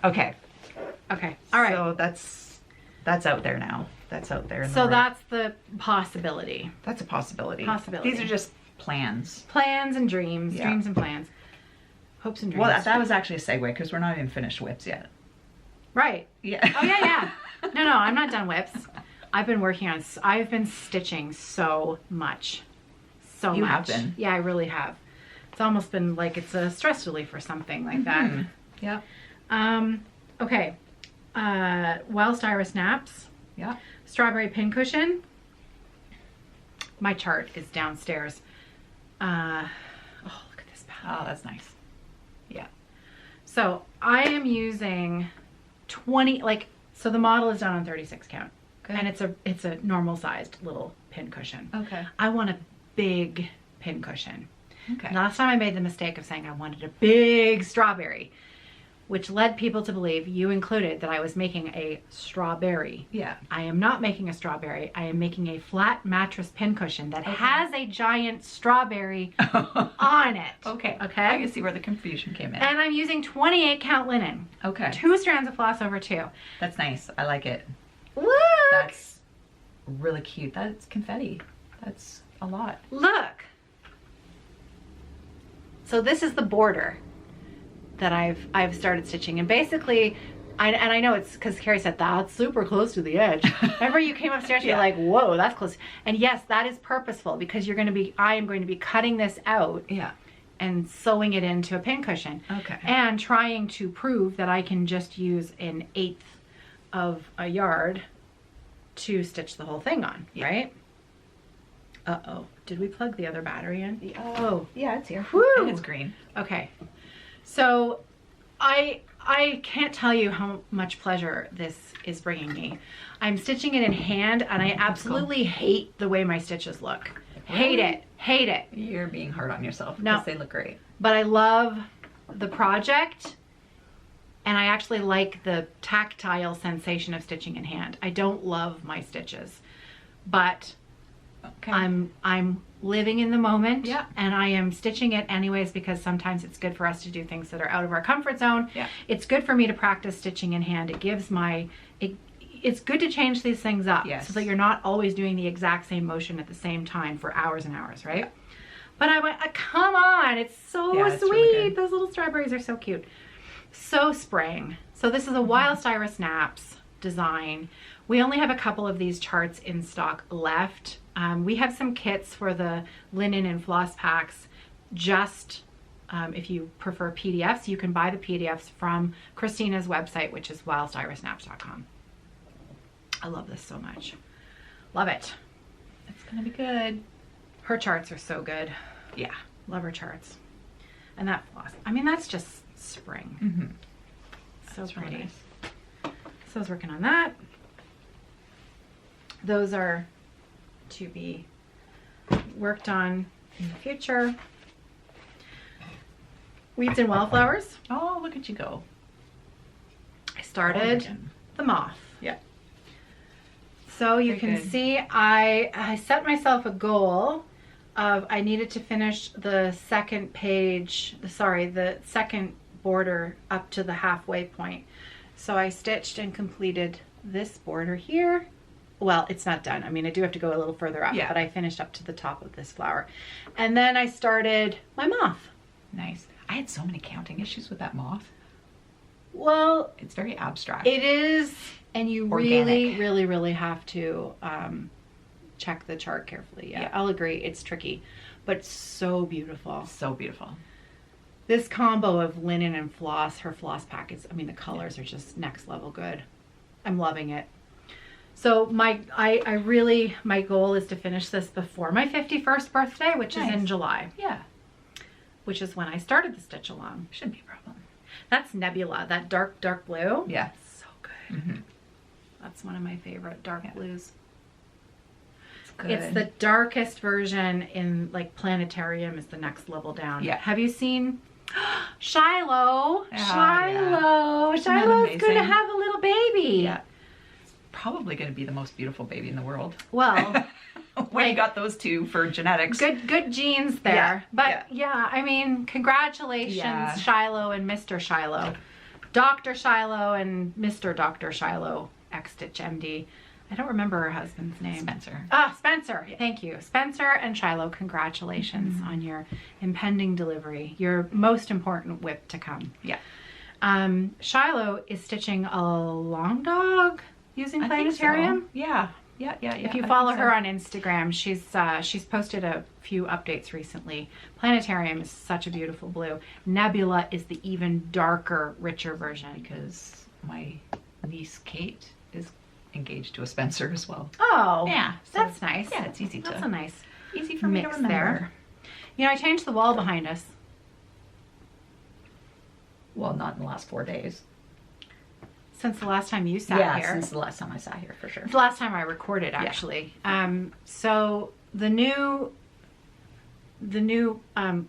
Okay. All right. So that's out there now. That's out there. So that's the possibility. That's a possibility. Possibility. These are just plans. Plans and dreams. Yeah. Dreams and plans. Hopes and dreams. Well, that was actually a segue because we're not even finished whips yet. Right. Yeah. Oh, yeah. No, I'm not done whips. I've been stitching so much. You have been. Yeah, I really have. It's almost been like it's a stress relief or something like that. Yeah. Okay. Wild Iris Snaps. Yeah. Strawberry Pincushion. My chart is downstairs. Oh, look at this palette. Oh, that's nice. Yeah. So I am using 20, so the model is done on 36 count. Okay. And it's a normal sized little pin cushion. Okay. I want a big pin cushion. Okay. Last time I made the mistake of saying I wanted a big strawberry, which led people to believe, you included, that I was making a strawberry. Yeah. I am not making a strawberry. I am making a flat mattress pincushion that has a giant strawberry on it. Okay. Okay. I can see where the confusion came in. And I'm using 28 count linen. Okay. 2 strands of floss over 2. That's nice. I like it. Look. That's really cute. That's confetti. That's a lot. Look. So this is the border that I've started stitching, and basically, I know it's because Kerri said that's super close to the edge. Remember, you came upstairs, you're like, whoa, that's close. And yes, that is purposeful because I am going to be cutting this out. Yeah. And sewing it into a pincushion. Okay. And trying to prove that I can just use 1/8 of a yard to stitch the whole thing on, right? Uh-oh. Did we plug the other battery in? Oh, yeah, it's here. Woo! And it's green. Okay. So I can't tell you how much pleasure this is bringing me. I'm stitching it in hand, and I absolutely hate the way my stitches look. Hate it. Hate it. You're being hard on yourself. No. Because they look great. But I love the project, and I actually like the tactile sensation of stitching in hand. I don't love my stitches, but Okay. I'm living in the moment. Yeah. And I am stitching it anyways because sometimes it's good for us to do things that are out of our comfort zone. Yeah. It's good for me to practice stitching in hand. It gives it's good to change these things up. Yes. So that you're not always doing the exact same motion at the same time for hours and hours, right? Yeah. But I went, come on, it's so Yeah, sweet. it's really good. Those little strawberries are so cute. So spraying. So this is a Wild Styra Snaps design. We only have a couple of these charts in stock left. We have some kits for the linen and floss packs. Just if you prefer PDFs, you can buy the PDFs from Christina's website, which is wildstyrasnaps.com. I love this so much. Love it. It's gonna be good. Her charts are so good. Yeah. Love her charts. And that floss. I mean, that's just spring. Mm-hmm. So That's pretty. really nice. So I was working on that. Those are to be worked on in the future. Weeds and wildflowers. Oh, look at you go. I started again. the moth. Yeah. So you Very can good. see I set myself a goal of I needed to finish the second page, the second border up to the halfway point. So I stitched and completed this border here. Well, it's not done. I mean, I do have to go a little further up, Yeah. but I finished up to the top of this flower. And then I started my moth. Nice. I had so many counting issues with that moth. Well, It's very abstract. it is, and you Organic. really have to check the chart carefully. Yeah, Yeah. I'll agree. It's tricky, but so beautiful. So beautiful. This combo of linen and floss, her floss packets, I mean, the colors are just next level good. I'm loving it. So my goal is to finish this before my 51st birthday, which is in Nice. July, Yeah. which is when I started the stitch along. Shouldn't be a problem. That's Nebula, that dark blue. Yeah. So good. Mm-hmm. That's one of my favorite dark blues. It's good. It's the darkest version in like Planetarium is the next level down. Yeah. Have you seen Shiloh? Oh, Shiloh. Isn't that Shiloh's going to amazing? have a little baby. Yeah. Probably going to be the most beautiful baby in the world. Well, When you got those two for genetics. good genes there. Yeah, But yeah, I mean, congratulations, Yeah. Shiloh and Mr. Shiloh. Dr. Shiloh and Mr. Dr. Shiloh, X-Stitch MD. I don't remember her husband's name. Spencer. Ah, Spencer. Thank you. Spencer and Shiloh, congratulations on your impending delivery. Your most important whip to come. Yeah. Shiloh is stitching a long dog using I think so. Planetarium. Yeah. If you follow her on Instagram, she's posted a few updates recently. Planetarium is such a beautiful blue. Nebula is the even darker, richer version. Because my niece Kate is engaged to a Spencer as well. Oh, Yeah, so- that's nice. Yeah, it's easy That's to a nice easy for me to mix remember. there. You know, I changed the wall behind us. Well, not in the last 4 days. Since the last time you sat here. Since the last time I sat here, for sure. The last time I recorded, actually. So the new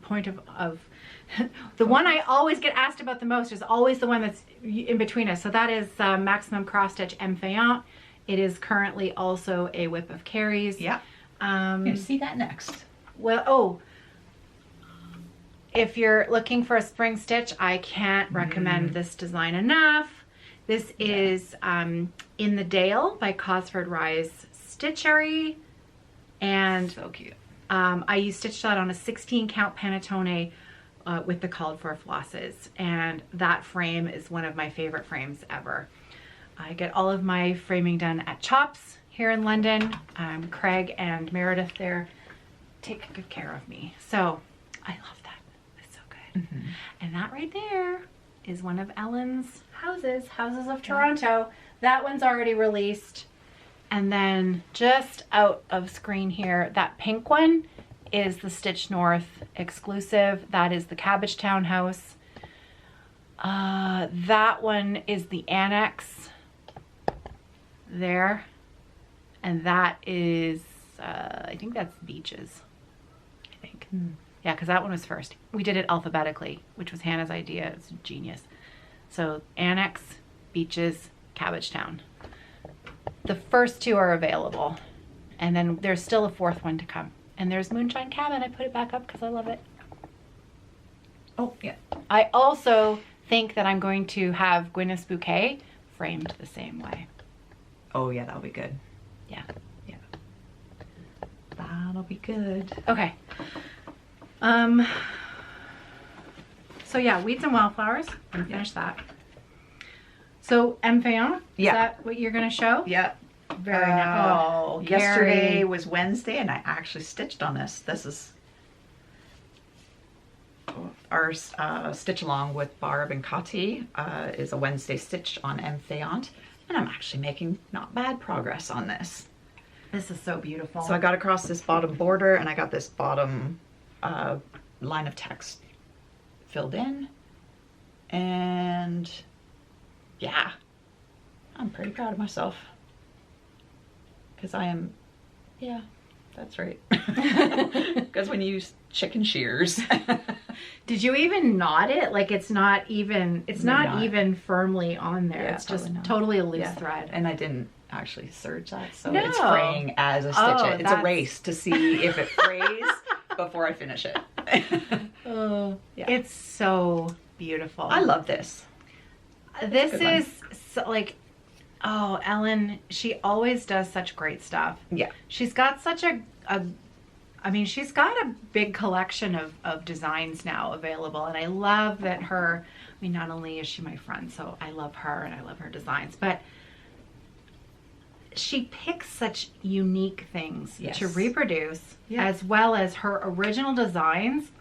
point of the one I always get asked about the most is always the one that's in between us. So that is Maximum Cross Stitch Emphaeant. It is currently also a whip of Kerri's. Yeah. I'm going to see that next. Well, if you're looking for a spring stitch, I can't recommend this design enough. This is In the Dale by Cosford Rise Stitchery. And So cute. I stitched that on a 16 count Panettone with the called for flosses. And that frame is one of my favorite frames ever. I get all of my framing done at Chops here in London. Craig and Meredith there take good care of me. So I love that. It's so good. And that right there is one of Ellen's Houses of Toronto. That one's already released. And then just out of screen here, that pink one is the Stitch North exclusive. That is the Cabbage Town house. That one is the Annex there. And that is, I think that's Beaches. I think. Yeah, because that one was first. We did it alphabetically, which was Hannah's idea. It's genius. So Annex, Beaches, Cabbage Town. The first two are available. And then there's still a fourth one to come. And there's Moonshine Cabin. I put it back up because I love it. Oh, yeah. I also think that I'm going to have Gwyneth's Bouquet framed the same way. Oh, yeah, that'll be good. Yeah. Yeah. That'll be good. Okay. So yeah, Weeds and Wildflowers. I'm gonna finish that. So Emphayon, Yeah. Is that what you're gonna show? Yeah. Very nice. Oh, yesterday was Wednesday and I actually stitched on this. This is our stitch along with Barb and Kati is a Wednesday stitch on Emphayon, and I'm actually making not bad progress on this. This is so beautiful. So I got across this bottom border and I got this bottom line of text filled in, and yeah, I'm pretty proud of myself because I am, yeah, that's right. Because when you use chicken shears. Did you even knot it? Like it's not even not. even firmly on there. Yeah, it's just probably not. totally a loose Yeah. thread. And I didn't actually serge that, so No. it's fraying as I stitch Oh, it. It's a that's- race to see if it frays before I finish it. Oh, Yeah. it's so beautiful. I love this. This Good one. is so, like, oh, Ellen, she always does such great stuff. Yeah. She's got such I mean, she's got a big collection of designs now available. And I love that I mean, not only is she my friend, so I love her and I love her designs, but she picks such unique things Yes. to reproduce, Yeah. as well as her original designs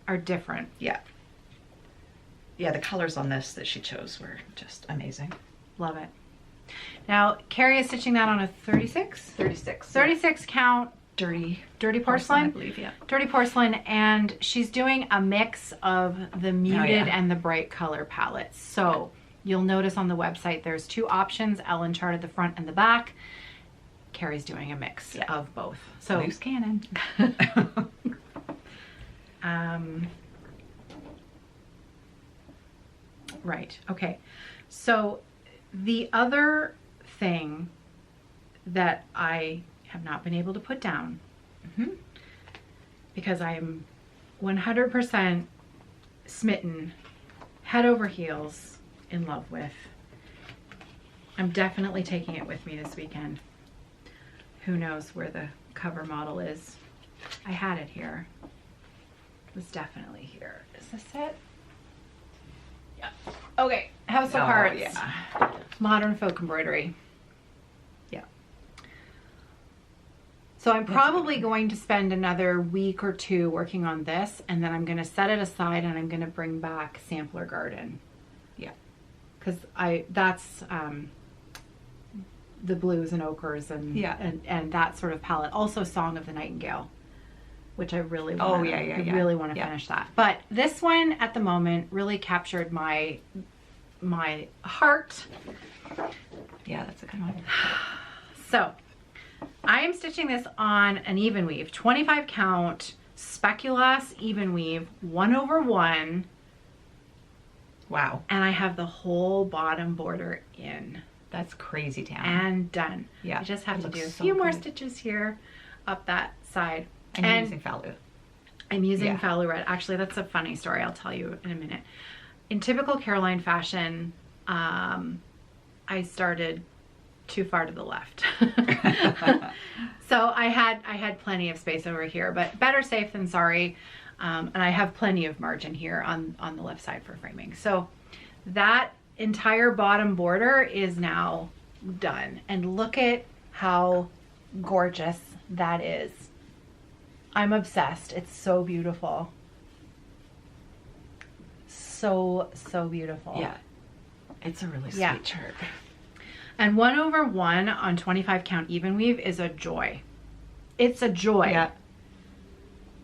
are different. Yeah. Yeah, the colors on this that she chose were just amazing. Love it. Now, Kerri is stitching that on a 36? 36. 36 count Dirty dirty I porcelain. believe, yeah. Dirty porcelain, and she's doing a mix of the muted yeah. and the bright color palettes. So you'll notice on the website there's two options. Ellen charted the front and the back. Kerri's doing a mix Yeah. of both. So Loose cannon. Right. Okay. So the other thing that I have not been able to put down, because I'm 100% smitten, head over heels in love with. I'm definitely taking it with me this weekend. Who knows where the cover model is? I had it here. It was definitely here. Is this it? Yeah. Okay. House of Hearts. Yeah. Modern folk embroidery. Yeah. So I'm probably going to spend another week or two working on this, and then I'm going to set it aside and I'm going to bring back Sampler Garden. Yeah. Because that's the blues and ochres and, Yeah. and that sort of palette. Also Song of the Nightingale, which I really want. Oh, yeah, yeah, I yeah. really want to Yeah. finish that. But this one at the moment really captured my heart. Yeah, that's a good one. So I am stitching this on an even weave, 25 count speculoos even weave, 1/1, Wow. and I have the whole bottom border in That's crazy town. and done. Yeah, I just have it to looks do a so few more good. stitches here up that side. And you're using Fallu. I'm using Yeah. Fallu Red. Actually, that's a funny story. I'll tell you in a minute. In typical Caroline fashion, I started too far to the left. So I had plenty of space over here, but better safe than sorry. And I have plenty of margin here on the left side for framing. So that entire bottom border is now done. And look at how gorgeous that is. I'm obsessed. It's so beautiful. So beautiful. Yeah. It's a really sweet Yeah. chart. And 1/1 on 25 count even weave is a joy. It's a joy. Yeah.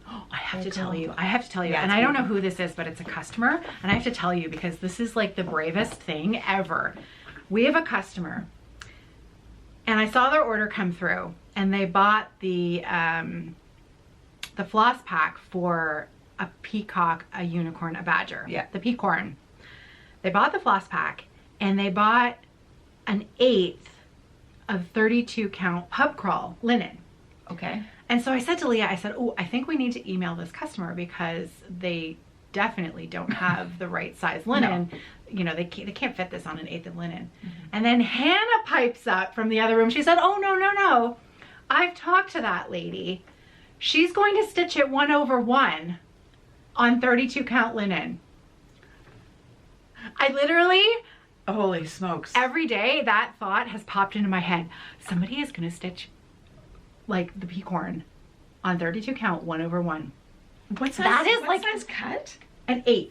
Oh, I have to It's tell all- you. I have to tell you. Yeah, And it's I don't know beautiful. who this is, but it's a customer. And I have to tell you because this is like the bravest thing ever. We have a customer. And I saw their order come through. And they bought the floss pack for a peacock, a unicorn, a badger. Yeah. The peacorn. They bought the floss pack. And they bought an 1/8 of 32 count pub crawl linen. Okay. And so I said to Leah, I said, oh, I think we need to email this customer because they definitely don't have the right size linen. No. You know, they can't fit this on an 1/8 of linen. And then Hannah pipes up from the other room. She said, oh, no. I've talked to that lady. She's going to stitch it 1/1 on 32 count linen. I literally, holy smokes. Every day that thought has popped into my head. Somebody is going to stitch like the peacorn on 32 count 1/1. What's that? That is what like size cut? An 1/8.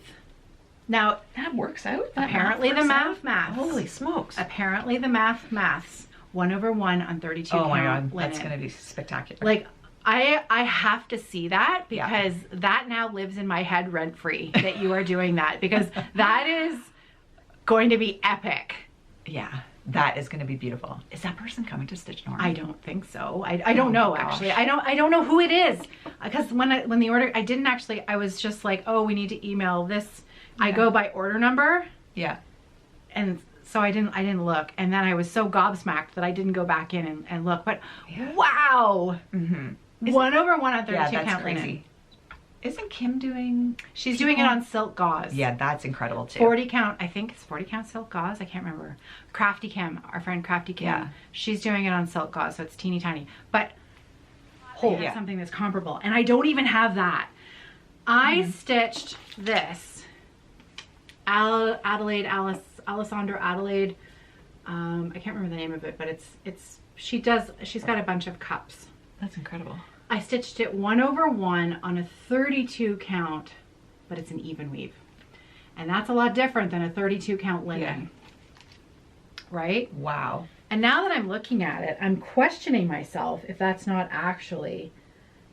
Now that works out. Apparently the math. Holy smokes. Apparently the maths. 1/1 on 32 count. Oh my God, linen. that's going to be spectacular. Like I have to see that because that now lives in my head rent free that you are doing that because that is going to be epic. Yeah. That is going to be beautiful. Is that person coming to stitch Norm? I don't think so. I don't know actually. I don't know who it is because when the order I didn't actually. I was just like, oh, we need to email this. Yeah. I go by order number. Yeah. And so I didn't look, and then I was so gobsmacked that I didn't go back in and look. But wow, 1/1 on 32 count linen. Isn't Kim doing? She's doing it on silk gauze. Yeah, that's incredible too. 40 count, I think it's 40 count silk gauze. I can't remember. Crafty Kim, our friend Crafty Kim. Yeah. She's doing it on silk gauze, so it's teeny tiny. But something that's comparable, and I don't even have that. I stitched this. Alessandra Adelaide. I can't remember the name of it, but she's got a bunch of cups. That's incredible. I stitched it 1/1 on a 32 count, but it's an even weave. And that's a lot different than a 32 count linen. Yeah. Right? Wow. And now that I'm looking at it, I'm questioning myself if that's not actually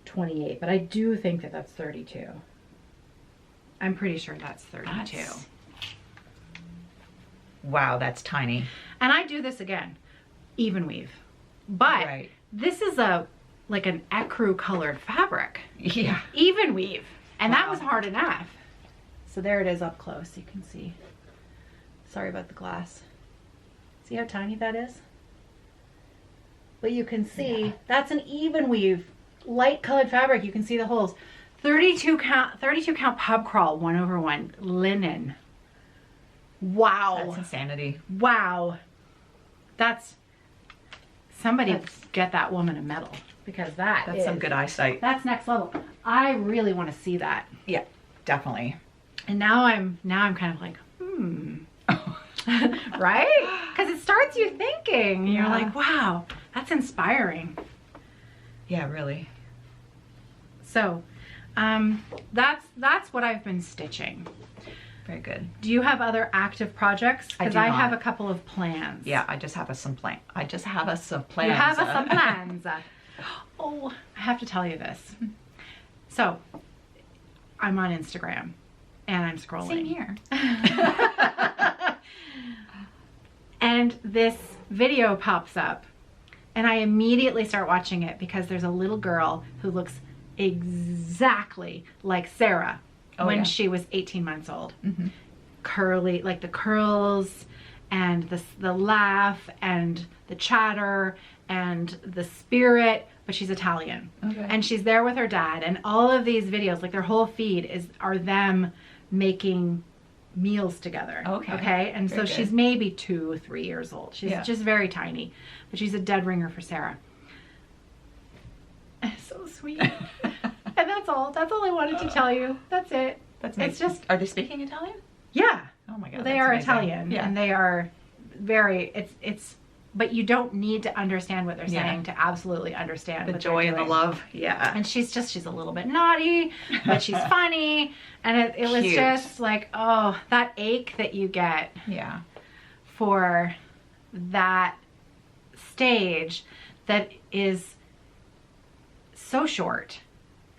28, but I do think that that's 32. I'm pretty sure that's 32. Wow, that's tiny. And I do this again, even weave. But this is like an ecru colored fabric. Yeah. Even weave. And that was hard enough. So there it is up close. You can see. Sorry about the glass. See how tiny that is? But you can see that's an even weave, light colored fabric. You can see the holes. 32 count pub crawl 1/1 linen. Wow. That's insanity. Wow. Somebody get that woman a medal because that's some good eyesight. That's next level. I really want to see that. Yeah, definitely. And now I'm kind of like, right? Because it starts you thinking. You're like, wow, that's inspiring. Yeah, really. So, that's what I've been stitching. Very good. Do you have other active projects? Because I have a couple of plans. Yeah, I just have some plans. You have some plans. Oh, I have to tell you this. So, I'm on Instagram and I'm scrolling. Same here. And this video pops up and I immediately start watching it because there's a little girl who looks exactly like Sarah when she was 18 months old. Curly, like the curls and the laugh and the chatter and the spirit, but she's Italian. And she's there with her dad, and all of these videos, like their whole feed are them making meals together. Okay. And so she's maybe 2 or 3 years old. She's just very tiny, but she's a dead ringer for Sarah. So sweet. And that's all I wanted to tell you. That's it. It's just, are they speaking Italian? Yeah. Oh my God. They are amazing. Italian, and they are very, but you don't need to understand what they're saying to absolutely understand the what joy they're and the doing. love. Yeah. And she's a little bit naughty, but she's funny. And it was just like, oh, that ache that you get for that stage that is so short.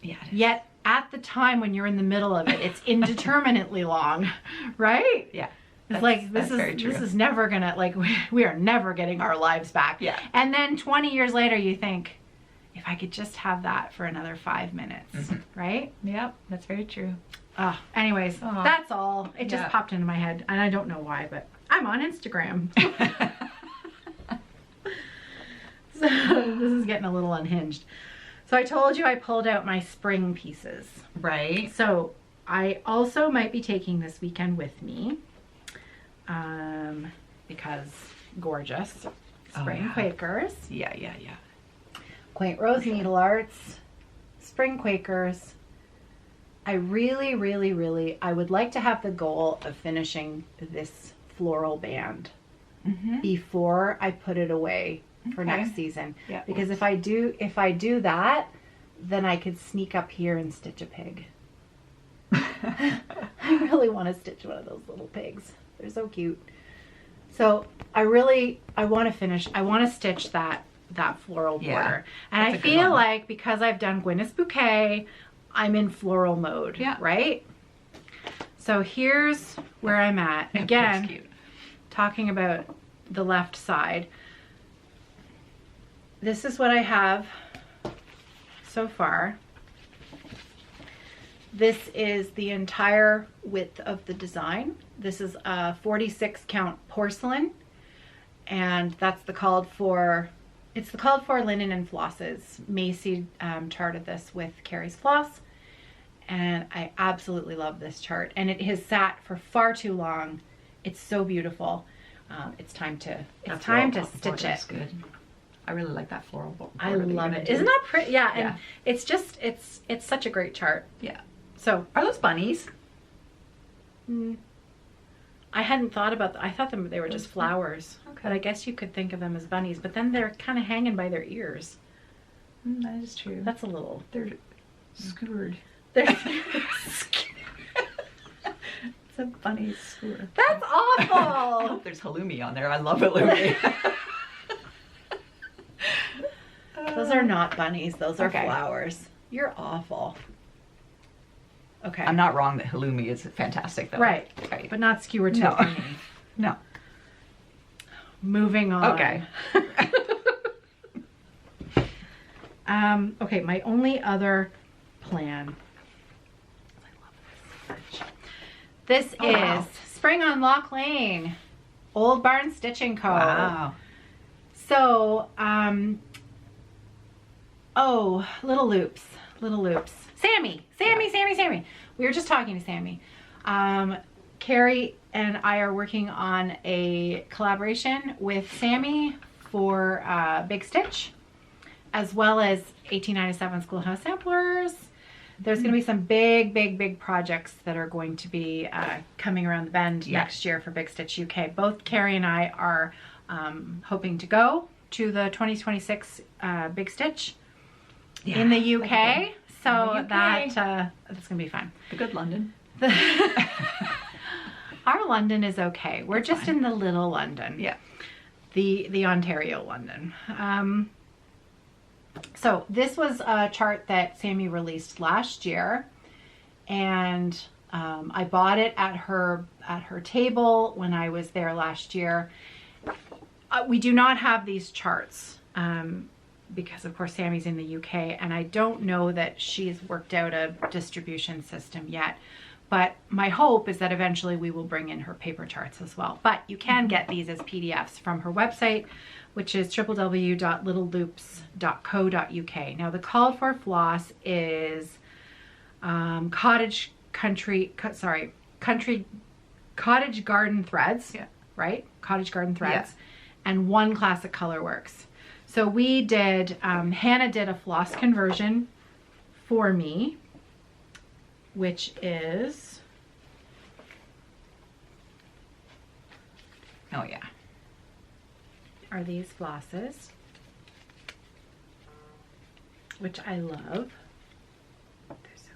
Yeah. Yet at the time when you're in the middle of it, it's indeterminately long, right? Yeah. It's like, this is never gonna, like, we are never getting our lives back. Yeah. And then 20 years later, you think, if I could just have that for another 5 minutes, right? Yep, that's very true. Anyways, that's all. It just popped into my head, and I don't know why, but I'm on Instagram. So This is getting a little unhinged. So I told you I pulled out my spring pieces. Right. So I also might be taking this weekend with me because gorgeous. Spring Quakers. Yeah. Quaint Rose Needle Arts. Spring Quakers. I really, I would like to have the goal of finishing this floral band before I put it away for next season. Yeah. Because if I do that, then I could sneak up here and stitch a pig. I really want to stitch one of those little pigs. They're so cute. So I want to finish. I want to stitch that floral border. And I feel like because I've done Gwyneth's Bouquet, I'm in floral mode. Yeah. Right? So here's where I'm at. Again, talking about the left side. This is what I have so far. This is the entire width of the design. This is a 46 count porcelain, and that's the called for linen and flosses. Macy charted this with Kerri's floss, and I absolutely love this chart, and it has sat for far too long. It's so beautiful. It's time to stitch it. Good. I really like that floral border. I love it. Isn't that pretty? Yeah, and it's just it's such a great chart. Yeah. So are those bunnies? I hadn't thought about that. I thought they were just flowers. Okay. But I guess you could think of them as bunnies. But then they're kind of hanging by their ears. That is true. That's a little. They're skewered. They're. It's a bunny skewer. That's awful. I hope there's halloumi on there. I love halloumi. Those are not bunnies. Those are flowers. You're awful. Okay. I'm not wrong that halloumi is fantastic though. Right. But not skewered to a bunny. No. Moving on. Okay. Okay, my only other plan. I love this. This is Spring on Lock Lane, Old Barn Stitching Co. Wow. So, little loops. Sammy. We were just talking to Sammy. Kerri and I are working on a collaboration with Sammy for Big Stitch, as well as 1897 Schoolhouse Samplers. There's going to be some big projects that are going to be coming around the bend next year for Big Stitch UK. Both Kerri and I are hoping to go to the 2026 Big Stitch in the UK. So that's going to be fun. The good London. Our London is okay. We're just in the little London. Yeah. The Ontario London. So this was a chart that Sammy released last year, and I bought it at her table when I was there last year. We do not have these charts because of course Sammy's in the UK, and I don't know that she's worked out a distribution system yet. But my hope is that eventually we will bring in her paper charts as well. But you can get these as PDFs from her website, which is www.littleloops.co.uk. Now the called for floss is cottage garden threads, right? Cottage garden threads, and one classic color works. So we did, Hannah did a floss conversion for me, which is, are these flosses, which I love. They're so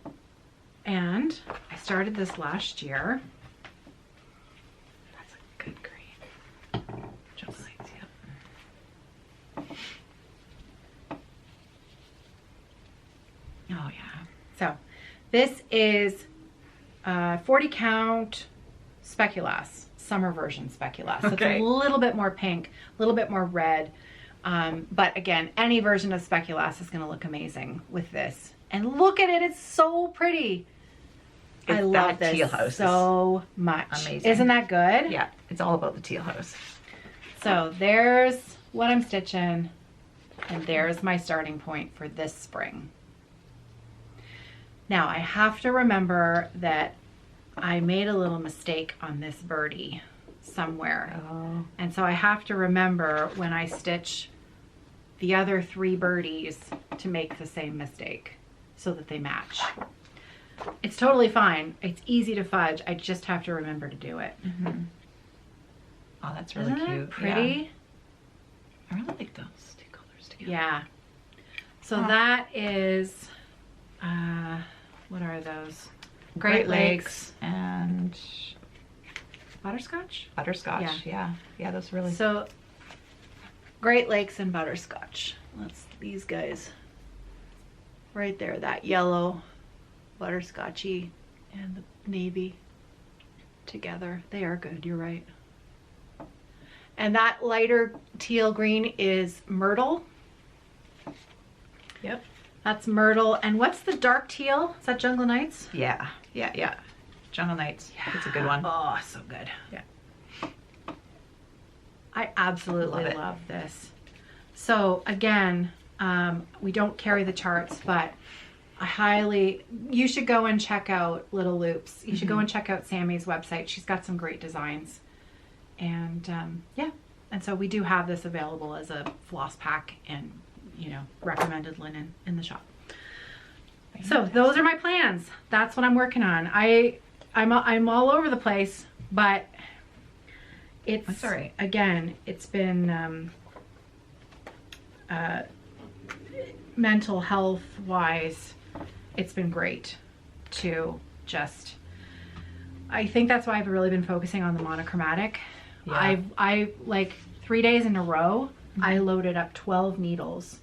good. And I started this last year. That's a good green. Just like, oh yeah. So this is 40 count speculoos, summer version speculoos. So it's a little bit more pink, a little bit more red. But again, any version of speculoos is going to look amazing with this. And look at it, it's so pretty. I love this teal house so much. Amazing. Isn't that good? Yeah, it's all about the teal house. So there's what I'm stitching, and there's my starting point for this spring. Now I have to remember that I made a little mistake on this birdie somewhere. Oh. And so I have to remember when I stitch the other 3 birdies to make the same mistake so that they match. It's totally fine. It's easy to fudge. I just have to remember to do it. Mm-hmm. Oh, that's really Isn't cute. it pretty? Yeah. I really like those 2 colors together. Yeah. So that is, what are those? Great Lakes and butterscotch? butterscotch. Yeah. Yeah, those really. So Great Lakes and butterscotch. That's these guys right there. That yellow, butterscotchy, and the navy together. They are good. You're right. And that lighter teal green is myrtle. Yep. That's myrtle. And what's the dark teal? Is that Jungle Nights? Yeah. Yeah. Yeah. Jungle Nights. Yeah. It's a good one. Oh, so good. Yeah. I absolutely Love it. love this. So again, we don't carry the charts, but you should go and check out Little Loops. You should go and check out Sammy's website. She's got some great designs. And yeah, and so we do have this available as a floss pack and, you know, recommended linen in the shop. So those are my plans. That's what I'm working on. I'm all over the place, but it's, that's all right. Again, it's been mental health wise, it's been great to just, I think that's why I've really been focusing on the monochromatic. Yeah. I like 3 days in a row, I loaded up 12 needles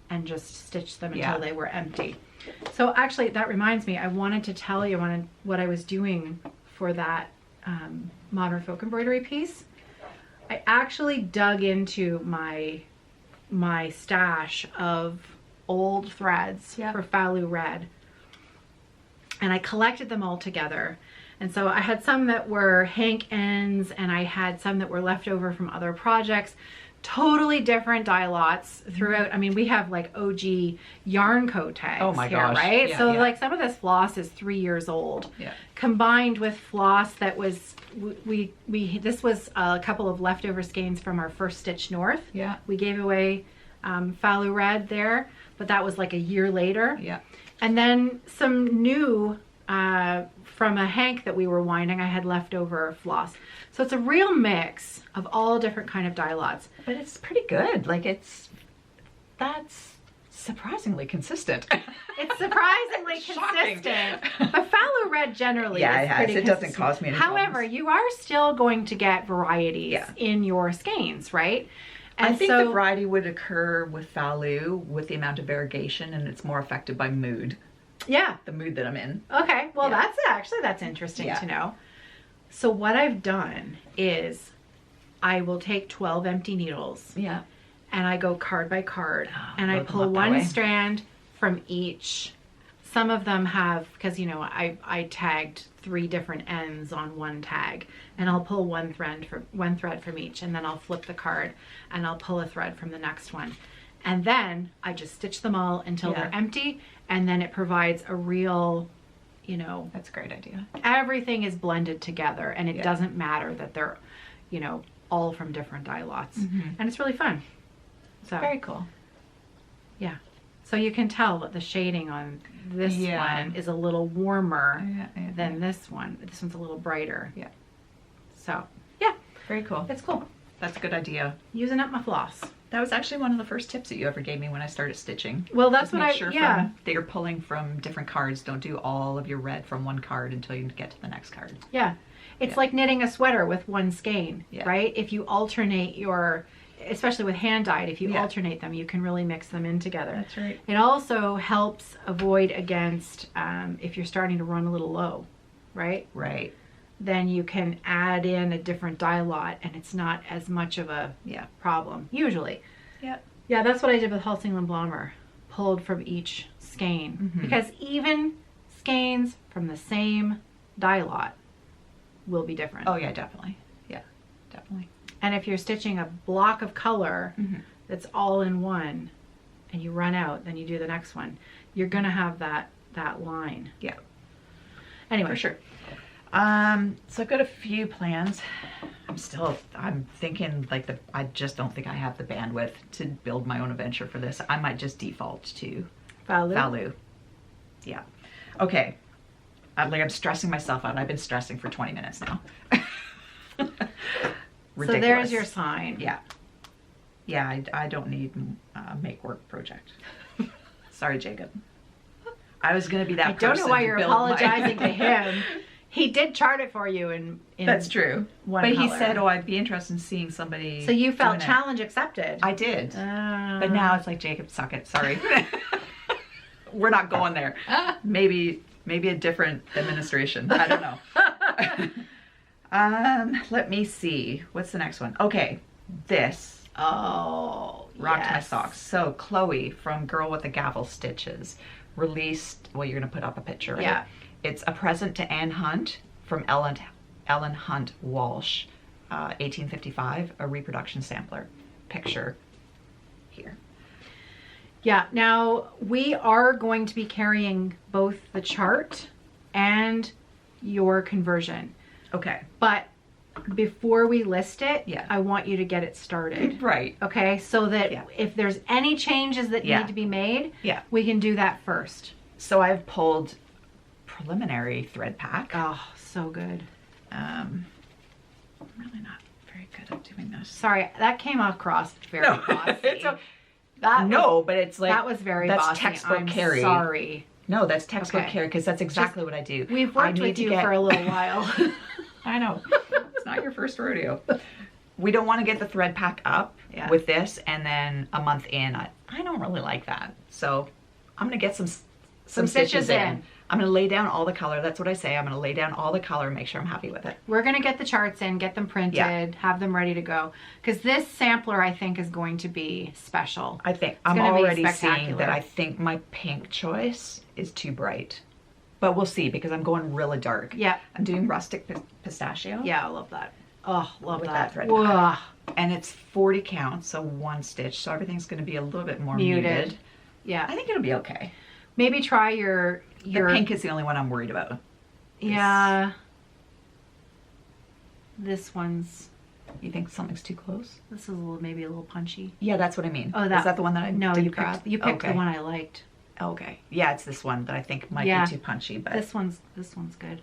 and just stitched them until they were empty. So actually that reminds me, I wanted to tell you what I was doing for that modern folk embroidery piece. I actually dug into my stash of old threads for Falu Red, and I collected them all together. And so I had some that were hank ends, and I had some that were left over from other projects. Totally different dye lots throughout. I mean, we have like OG yarn coat tags. Oh my here, gosh. right? Yeah, So yeah. like some of this floss is 3 years old. Yeah. Combined with floss that was, this was a couple of leftover skeins from our first Stitch North. Yeah. We gave away Falu Red there, but that was like a year later. Yeah. And then some new from a hank that we were winding, I had leftover floss. So it's a real mix of all different kind of dye lots. But it's pretty good. Like that's surprisingly consistent. It's surprisingly Shocking. consistent. But Falu Red generally is pretty it consistent. doesn't cause me any However, problems. you are still going to get varieties in your skeins, right? And I think so, the variety would occur with Falu with the amount of variegation, and it's more affected by mood. yeah. The mood that I'm in. Okay, well Yeah. that's interesting Yeah. to know. So what I've done is I will take 12 empty needles Yeah. and I go card by card and I load them pull up that one way. strand from each. Some of them have, because you know I tagged 3 different ends on one tag, and I'll pull one thread from each, and then I'll flip the card and I'll pull a thread from the next one. And then I just stitch them all until they're empty, and then it provides a real, you know, That's a great idea. everything is blended together, and it doesn't matter that they're, you know, all from different dye lots. And it's really fun. So Very cool. yeah. So you can tell that the shading on this one is a little warmer than this one. This one's a little brighter. Yeah. So yeah, Very cool. it's cool. That's a good idea. Using up my floss. That was actually one of the first tips that you ever gave me when I started stitching. Well, that's Just what make I, sure yeah. that you're pulling from different cards. Don't do all of your red from one card until you get to the next card. Yeah. It's like knitting a sweater with one skein, Yeah. right? If you alternate your, especially with hand dyed, if you Yeah. alternate them, you can really mix them in together. That's right. It also helps avoid against, if you're starting to run a little low, right? Right. Then you can add in a different dye lot and it's not as much of a problem, usually. Yeah. Yeah, that's what I did with Halsing and Blommer. Pulled from each skein. Because even skeins from the same dye lot will be different. Oh yeah, definitely. Yeah, definitely. And if you're stitching a block of color that's all in one and you run out, then you do the next one, you're going to have that line. Yeah. Anyway. For sure. So I've got a few plans. I'm thinking like I just don't think I have the bandwidth to build my own adventure for this. I might just default to Falu. Yeah. Okay. I'm stressing myself out. I've been stressing for 20 minutes now. So there's your sign. Yeah. Yeah, I don't need a make work project. Sorry, Jacob. I was going to be that person. I don't know why you're apologizing to him. He did chart it for you in That's true. But he said, oh, I'd be interested in seeing somebody. So you felt challenge accepted. I did. But now it's like, Jacob, suck it. Sorry. We're not going there. Maybe a different administration. I don't know. Let me see. What's the next one? Okay. This. Oh, rocked my socks. So Chloe from Girl with the Gavel Stitches released, well, you're going to put up a picture, right? Yeah. It's a present to Anne Hunt from Ellen Hunt Walsh, 1855, a reproduction sampler. Picture here. Yeah, now we are going to be carrying both the chart and your conversion. Okay. But before we list it, yeah, I want you to get it started. Right. Okay, so that if there's any changes that need to be made, we can do that first. So I've pulled preliminary thread pack. Oh, so good. I'm really not very good at doing this. Sorry, that came across very bossy. But it's like that was very that's bossy. Textbook Kerri. Sorry. No, that's textbook Kerri because that's exactly what I do. We've worked with you for a little while. I know. It's not your first rodeo. We don't want to get the thread pack up with this and then a month in. I don't really like that. So I'm going to get some stitches in. I'm going to lay down all the color. That's what I say. I'm going to lay down all the color and make sure I'm happy with it. We're going to get the charts in, get them printed, have them ready to go. Because this sampler, I think, is going to be special. I think. I'm already seeing that I think my pink choice is too bright. But we'll see because I'm going really dark. Yeah. I'm doing rustic pistachio. Yeah, I love that. Oh, love that. Thread pack. And it's 40 counts, so one stitch. So everything's going to be a little bit more muted. Yeah. I think it'll be okay. Maybe try your The pink is the only one I'm worried about. Yeah. This one's... You think something's too close? This is maybe a little punchy. Yeah, that's what I mean. Oh, is that the one that I didn't grab? You picked the one I liked. Okay. Yeah, it's this one that I think might be too punchy, but this one's good.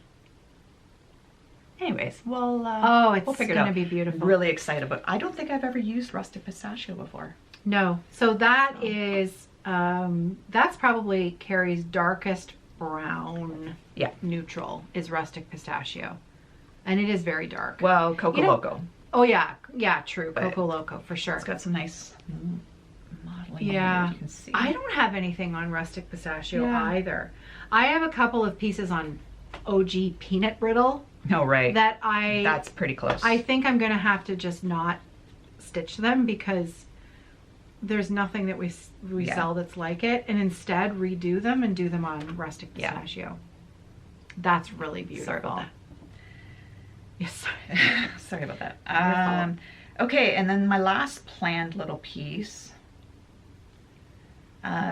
Anyways, we'll we'll figure it out. It's gonna be beautiful. Really excited, but I don't think I've ever used rustic pistachio before. No. So that is that's probably Kerri's darkest brown. Yeah. Neutral is rustic pistachio, and it is very dark. Well, Coco Loco. Oh yeah, true. Coco Loco for sure. It's got some nice modeling. Yeah, you can see. I don't have anything on rustic pistachio either. I have a couple of pieces on OG peanut brittle. No, right. That's pretty close. I think I'm gonna have to just not stitch them because there's nothing that we sell that's like it, and instead redo them and do them on rustic pistachio. That's really beautiful. Sorry about that. Yes. Sorry about that. Okay, and then my last planned little piece.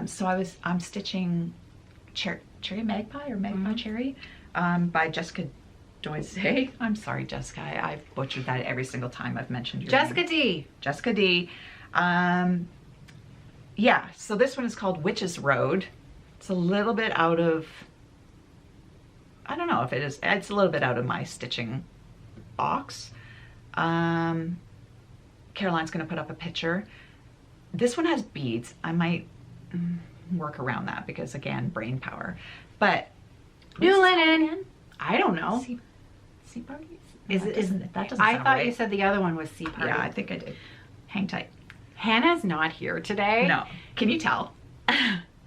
So I'm stitching Cherry Magpie or Magpie Cherry by Jessica Doize. I'm sorry, Jessica. I've butchered that every single time I've mentioned your Jessica name. D. Jessica D. Yeah, so this one is called Witch's Road. It's a little bit out of, I don't know if it is, it's a little bit out of my stitching box. Caroline's going to put up a picture. This one has beads. I might work around that because, again, brain power. But new linen. I don't know. Sea Party? That doesn't sound right. I thought you said the other one was Sea Party. Yeah, I think I did. Hang tight. Hannah's not here today. No. Can you tell?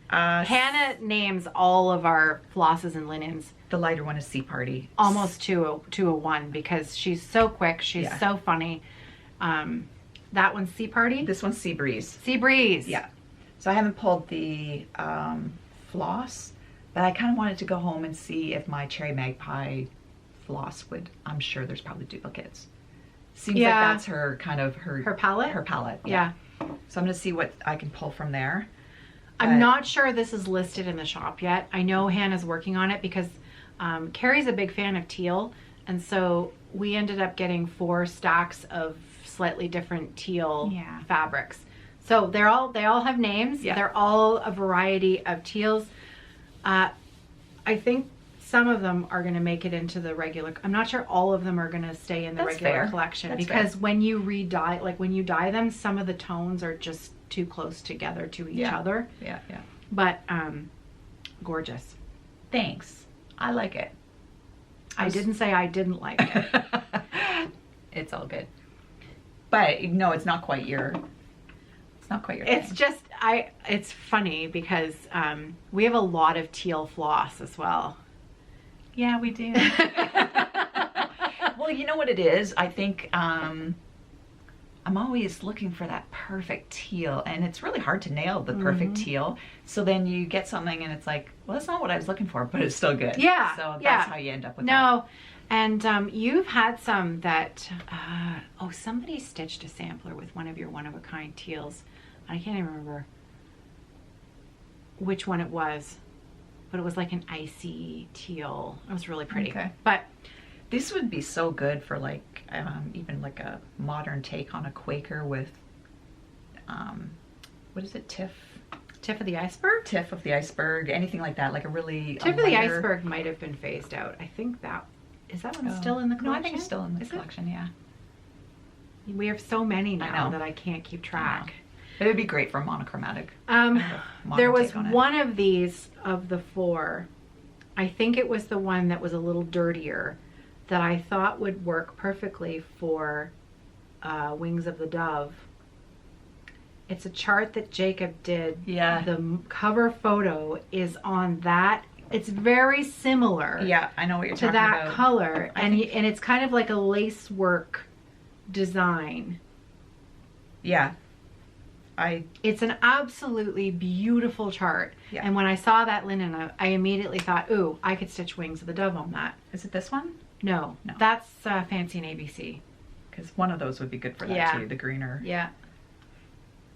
Hannah names all of our flosses and linens. The lighter one is Sea Party. Almost to a one because she's so quick. She's so funny. That one's Sea Party. This one's Sea Breeze. Sea Breeze. Yeah. So I haven't pulled the floss, but I kind of wanted to go home and see if my Cherry Magpie floss would. I'm sure there's probably duplicates. Seems like that's her kind of her palette. Her palette. Yeah. So I'm gonna see what I can pull from there. I'm not sure this is listed in the shop yet. I know Hannah's working on it because Kerri's a big fan of teal, and so we ended up getting 4 stacks of slightly different teal fabrics. So they all have names. Yeah. They're all a variety of teals. I think some of them are going to make it into the regular. I'm not sure all of them are going to stay in the regular collection because when you re-dye, like when you dye them, some of the tones are just too close together to each other. Yeah, yeah. But gorgeous. Thanks. I like it. I didn't say I didn't like it. It's all good. But no, it's not quite your. It's not quite your. It's thing. just It's funny because we have a lot of teal floss as well. Yeah, we do. Well, you know what it is? I think I'm always looking for that perfect teal, and it's really hard to nail the perfect teal. So then you get something and it's like, well, that's not what I was looking for, but it's still good. Yeah. So that's how you end up with that. And you've had some that, somebody stitched a sampler with one of your one-of-a-kind teals. I can't even remember which one it was, but it was like an icy teal. It was really pretty. Okay. But this would be so good for like even like a modern take on a Quaker with what is it, Tiff of the Iceberg? Tiff of the Iceberg, anything like that, like a really Tiff of the Iceberg might have been phased out. I think that is that one still in the collection? No, I think it's still in the collection. Yeah, we have so many now that I can't keep track. It would be great for monochromatic. There was one of these of the 4. I think it was the one that was a little dirtier that I thought would work perfectly for Wings of the Dove. It's a chart that Jacob did. Yeah. The cover photo is on that. It's very similar. Yeah, I know what you're talking about. To that color, and it's kind of like a lace work design. Yeah. It's an absolutely beautiful chart. Yeah. And when I saw that linen, I immediately thought, ooh, I could stitch Wings of the Dove on that. Is it this one? No. That's Fancy and ABC. Because one of those would be good for that too, the greener. Yeah.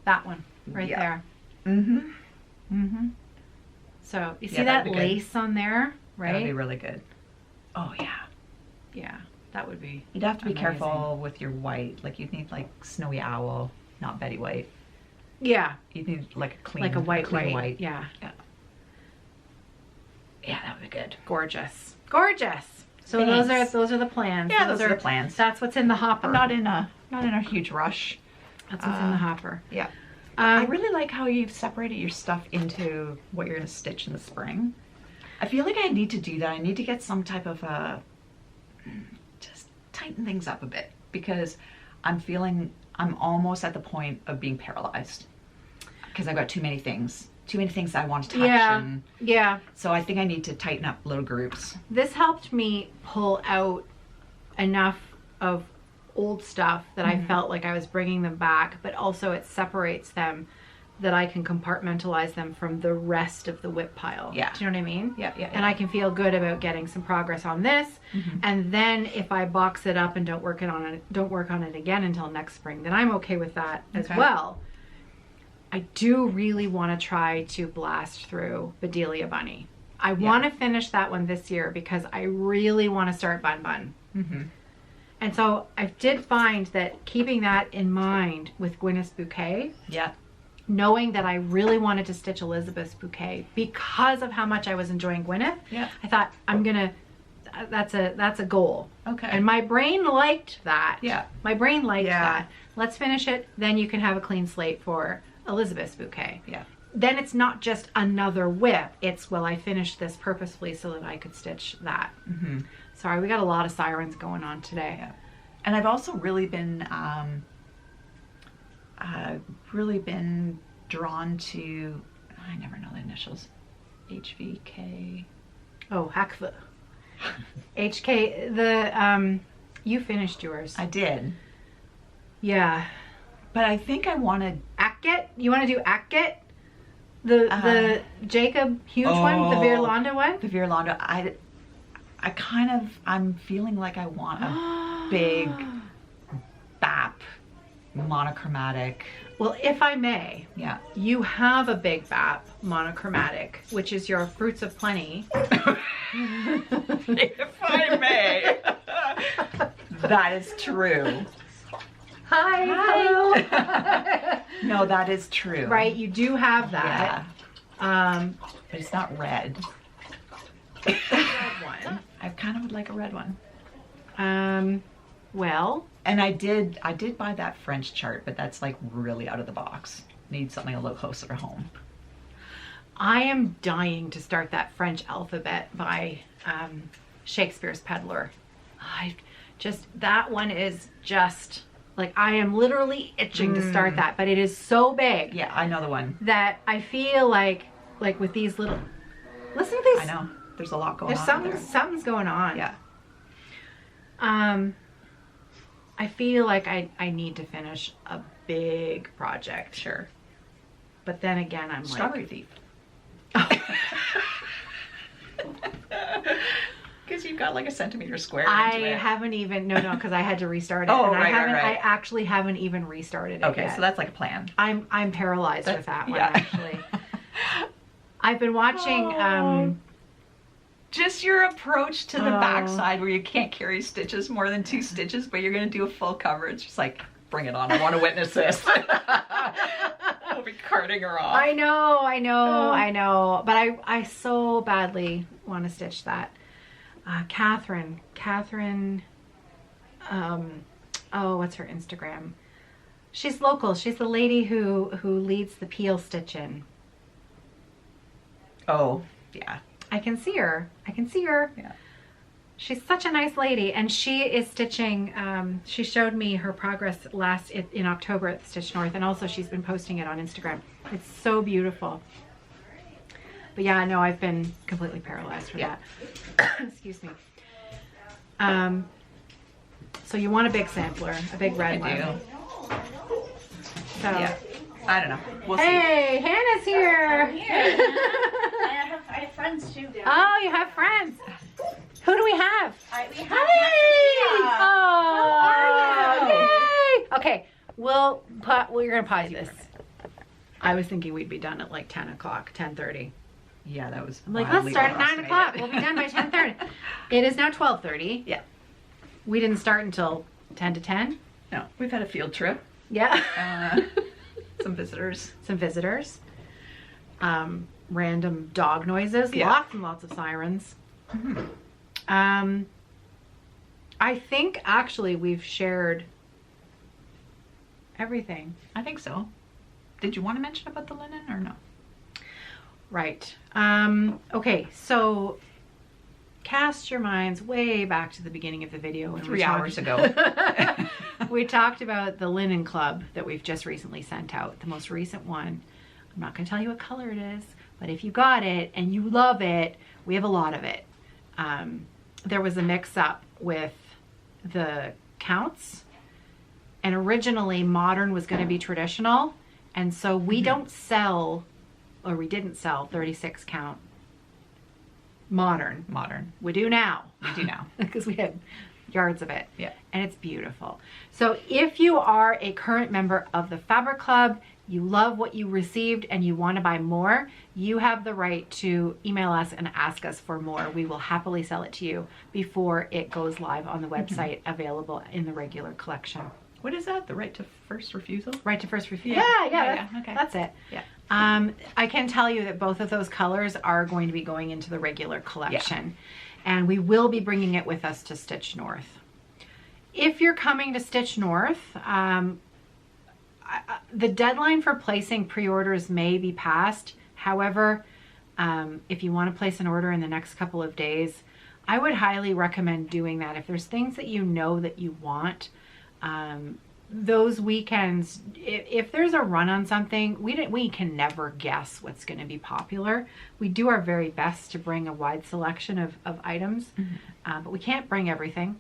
That one right there. Mm-hmm. Mm-hmm. So you see that lace on there, right? That would be really good. Oh yeah. Yeah, that would be. You'd have to be careful with your white. Like you'd need like Snowy Owl, not Betty White. Yeah. You'd need like a clean, like a white white. Yeah. Yeah. Yeah, that would be good. Gorgeous. Gorgeous. So those are the plans. Yeah, those are the plans. That's what's in the hopper. I'm not in a huge rush. That's what's in the hopper. Yeah. I really like how you've separated your stuff into what you're going to stitch in the spring. I feel like I need to do that. I need to get some type of just tighten things up a bit because I'm feeling I'm almost at the point of being paralyzed because I've got too many things I want to touch. Yeah. Yeah. So I think I need to tighten up little groups. This helped me pull out enough of old stuff that I felt like I was bringing them back, but also it separates them that I can compartmentalize them from the rest of the whip pile. Yeah. Do you know what I mean? Yeah, yeah. And I can feel good about getting some progress on this. And then if I box it up and don't work on it again until next spring, then I'm okay with that as well. I do really want to try to blast through Bedelia Bunny. I want to finish that one this year because I really want to start Bun Bun. And so I did find that keeping that in mind with Gwyneth's Bouquet, knowing that I really wanted to stitch Elizabeth's Bouquet because of how much I was enjoying Gwyneth, I thought that's a goal. Okay. And my brain liked that. Yeah. My brain liked that. Let's finish it, then you can have a clean slate for Elizabeth's Bouquet. Yeah. Then it's not just another whip. It's, well, I finished this purposefully so that I could stitch that. Sorry, we got a lot of sirens going on today. Yeah. And I've also really been drawn to, I never know the initials, HVK. Oh, Hackfoot. HK, you finished yours. I did. Yeah. But I think I wanted... Ackett? You want to do Ackett? The Jacob huge one? The Virlanda one? The Virlanda. I'm feeling like I want a big BAP, monochromatic. Well, if I may, Yeah. you have a big BAP monochromatic, which is your Fruits of Plenty. If I may. That is true. Hi. Hi. No, that is true. Right, you do have that. Yeah. But it's not red. Red one. I kind of would like a red one. Well. And I did buy that French chart, but that's like really out of the box. Need something a little closer to home. I am dying to start that French alphabet by Shakespeare's Peddler. That one is just like, I am literally itching to start that, but it is so big. Yeah, I know the one. That I feel like with these little, listen to these. I know. There's a lot going on. Something's going on. Yeah. I feel like I need to finish a big project. Sure. But then again, I'm Strawberry Thief. Because you've got like a centimeter square. I haven't even, no, because I had to restart it. Oh, and right. I actually haven't even restarted it Okay, yet. so that's like a plan. I'm paralyzed with that one, yeah. actually. I've been watching, just your approach to the backside where you can't carry stitches more than 2 stitches, but you're going to do a full cover. It's just like, bring it on. I want to witness this. We'll be carting her off. I know. But I so badly want to stitch that. Catherine, what's her Instagram? She's local. She's the lady who leads the peel stitching. Oh, yeah. I can see her. Yeah. She's such a nice lady, and she is stitching. She showed me her progress in October at the Stitch North, and also she's been posting it on Instagram. It's so beautiful. But yeah, no, I've been completely paralyzed for that. Excuse me. So you want a big sampler, a big red one. I do. So Yeah. I don't know. We'll see. hey, Hannah's here. I have friends too. Oh, you have friends. Who do we have? We have Oh, yay! Okay, you're gonna pause this. I was thinking we'd be done at like 10 o'clock, 10:30. Yeah, that was. I'm like, let's start at 9 o'clock. We'll be done by 10:30. It is now 12:30. Yeah. We didn't start until 10 to 10. No, we've had a field trip. Yeah. Some visitors. Some visitors. Random dog noises. Yeah. Lots and lots of sirens. I think actually we've shared everything. I think so. Did you want to mention about the linen or no? Right. Okay, so cast your minds way back to the beginning of the video. When 3 hours ago. We talked about the linen club that we've just recently sent out, the most recent one. I'm not going to tell you what color it is, but if you got it and you love it, we have a lot of it. There was a mix-up with the counts, and originally modern was going to be traditional, and so we don't sell, or we didn't sell 36 count modern. We do now. Because we had yards of it. Yeah. And it's beautiful. So if you are a current member of the Fabric Club, you love what you received and you want to buy more, you have the right to email us and ask us for more. We will happily sell it to you before it goes live on the website, available in the regular collection. What is that? The right to first refusal? Right to first refusal. Yeah, okay. That's it. Yeah. I can tell you that both of those colors are going to be going into the regular collection. And we will be bringing it with us to Stitch North. If you're coming to Stitch North, the deadline for placing pre-orders may be passed. However, if you want to place an order in the next couple of days, I would highly recommend doing that. If there's things that you know that you want, those weekends, if there's a run on something, we can never guess what's going to be popular. We do our very best to bring a wide selection of items, but we can't bring everything.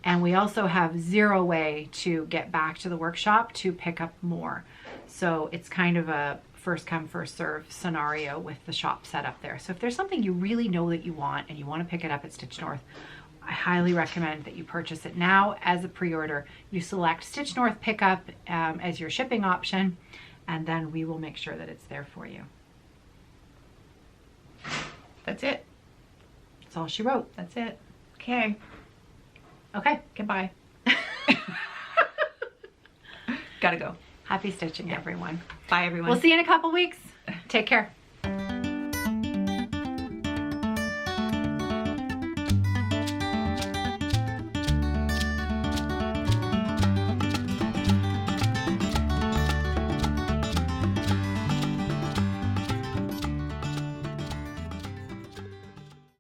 And we also have zero way to get back to the workshop to pick up more. So it's kind of a first come, first serve scenario with the shop set up there. So if there's something you really know that you want and you want to pick it up at Stitch North, I highly recommend that you purchase it now as a pre-order. You select Stitch North pickup as your shipping option, and then we will make sure that it's there for you. That's it. That's all she wrote. That's it. Okay. Okay. Goodbye. Gotta go. Happy stitching, everyone. Bye, everyone. We'll see you in a couple weeks. Take care.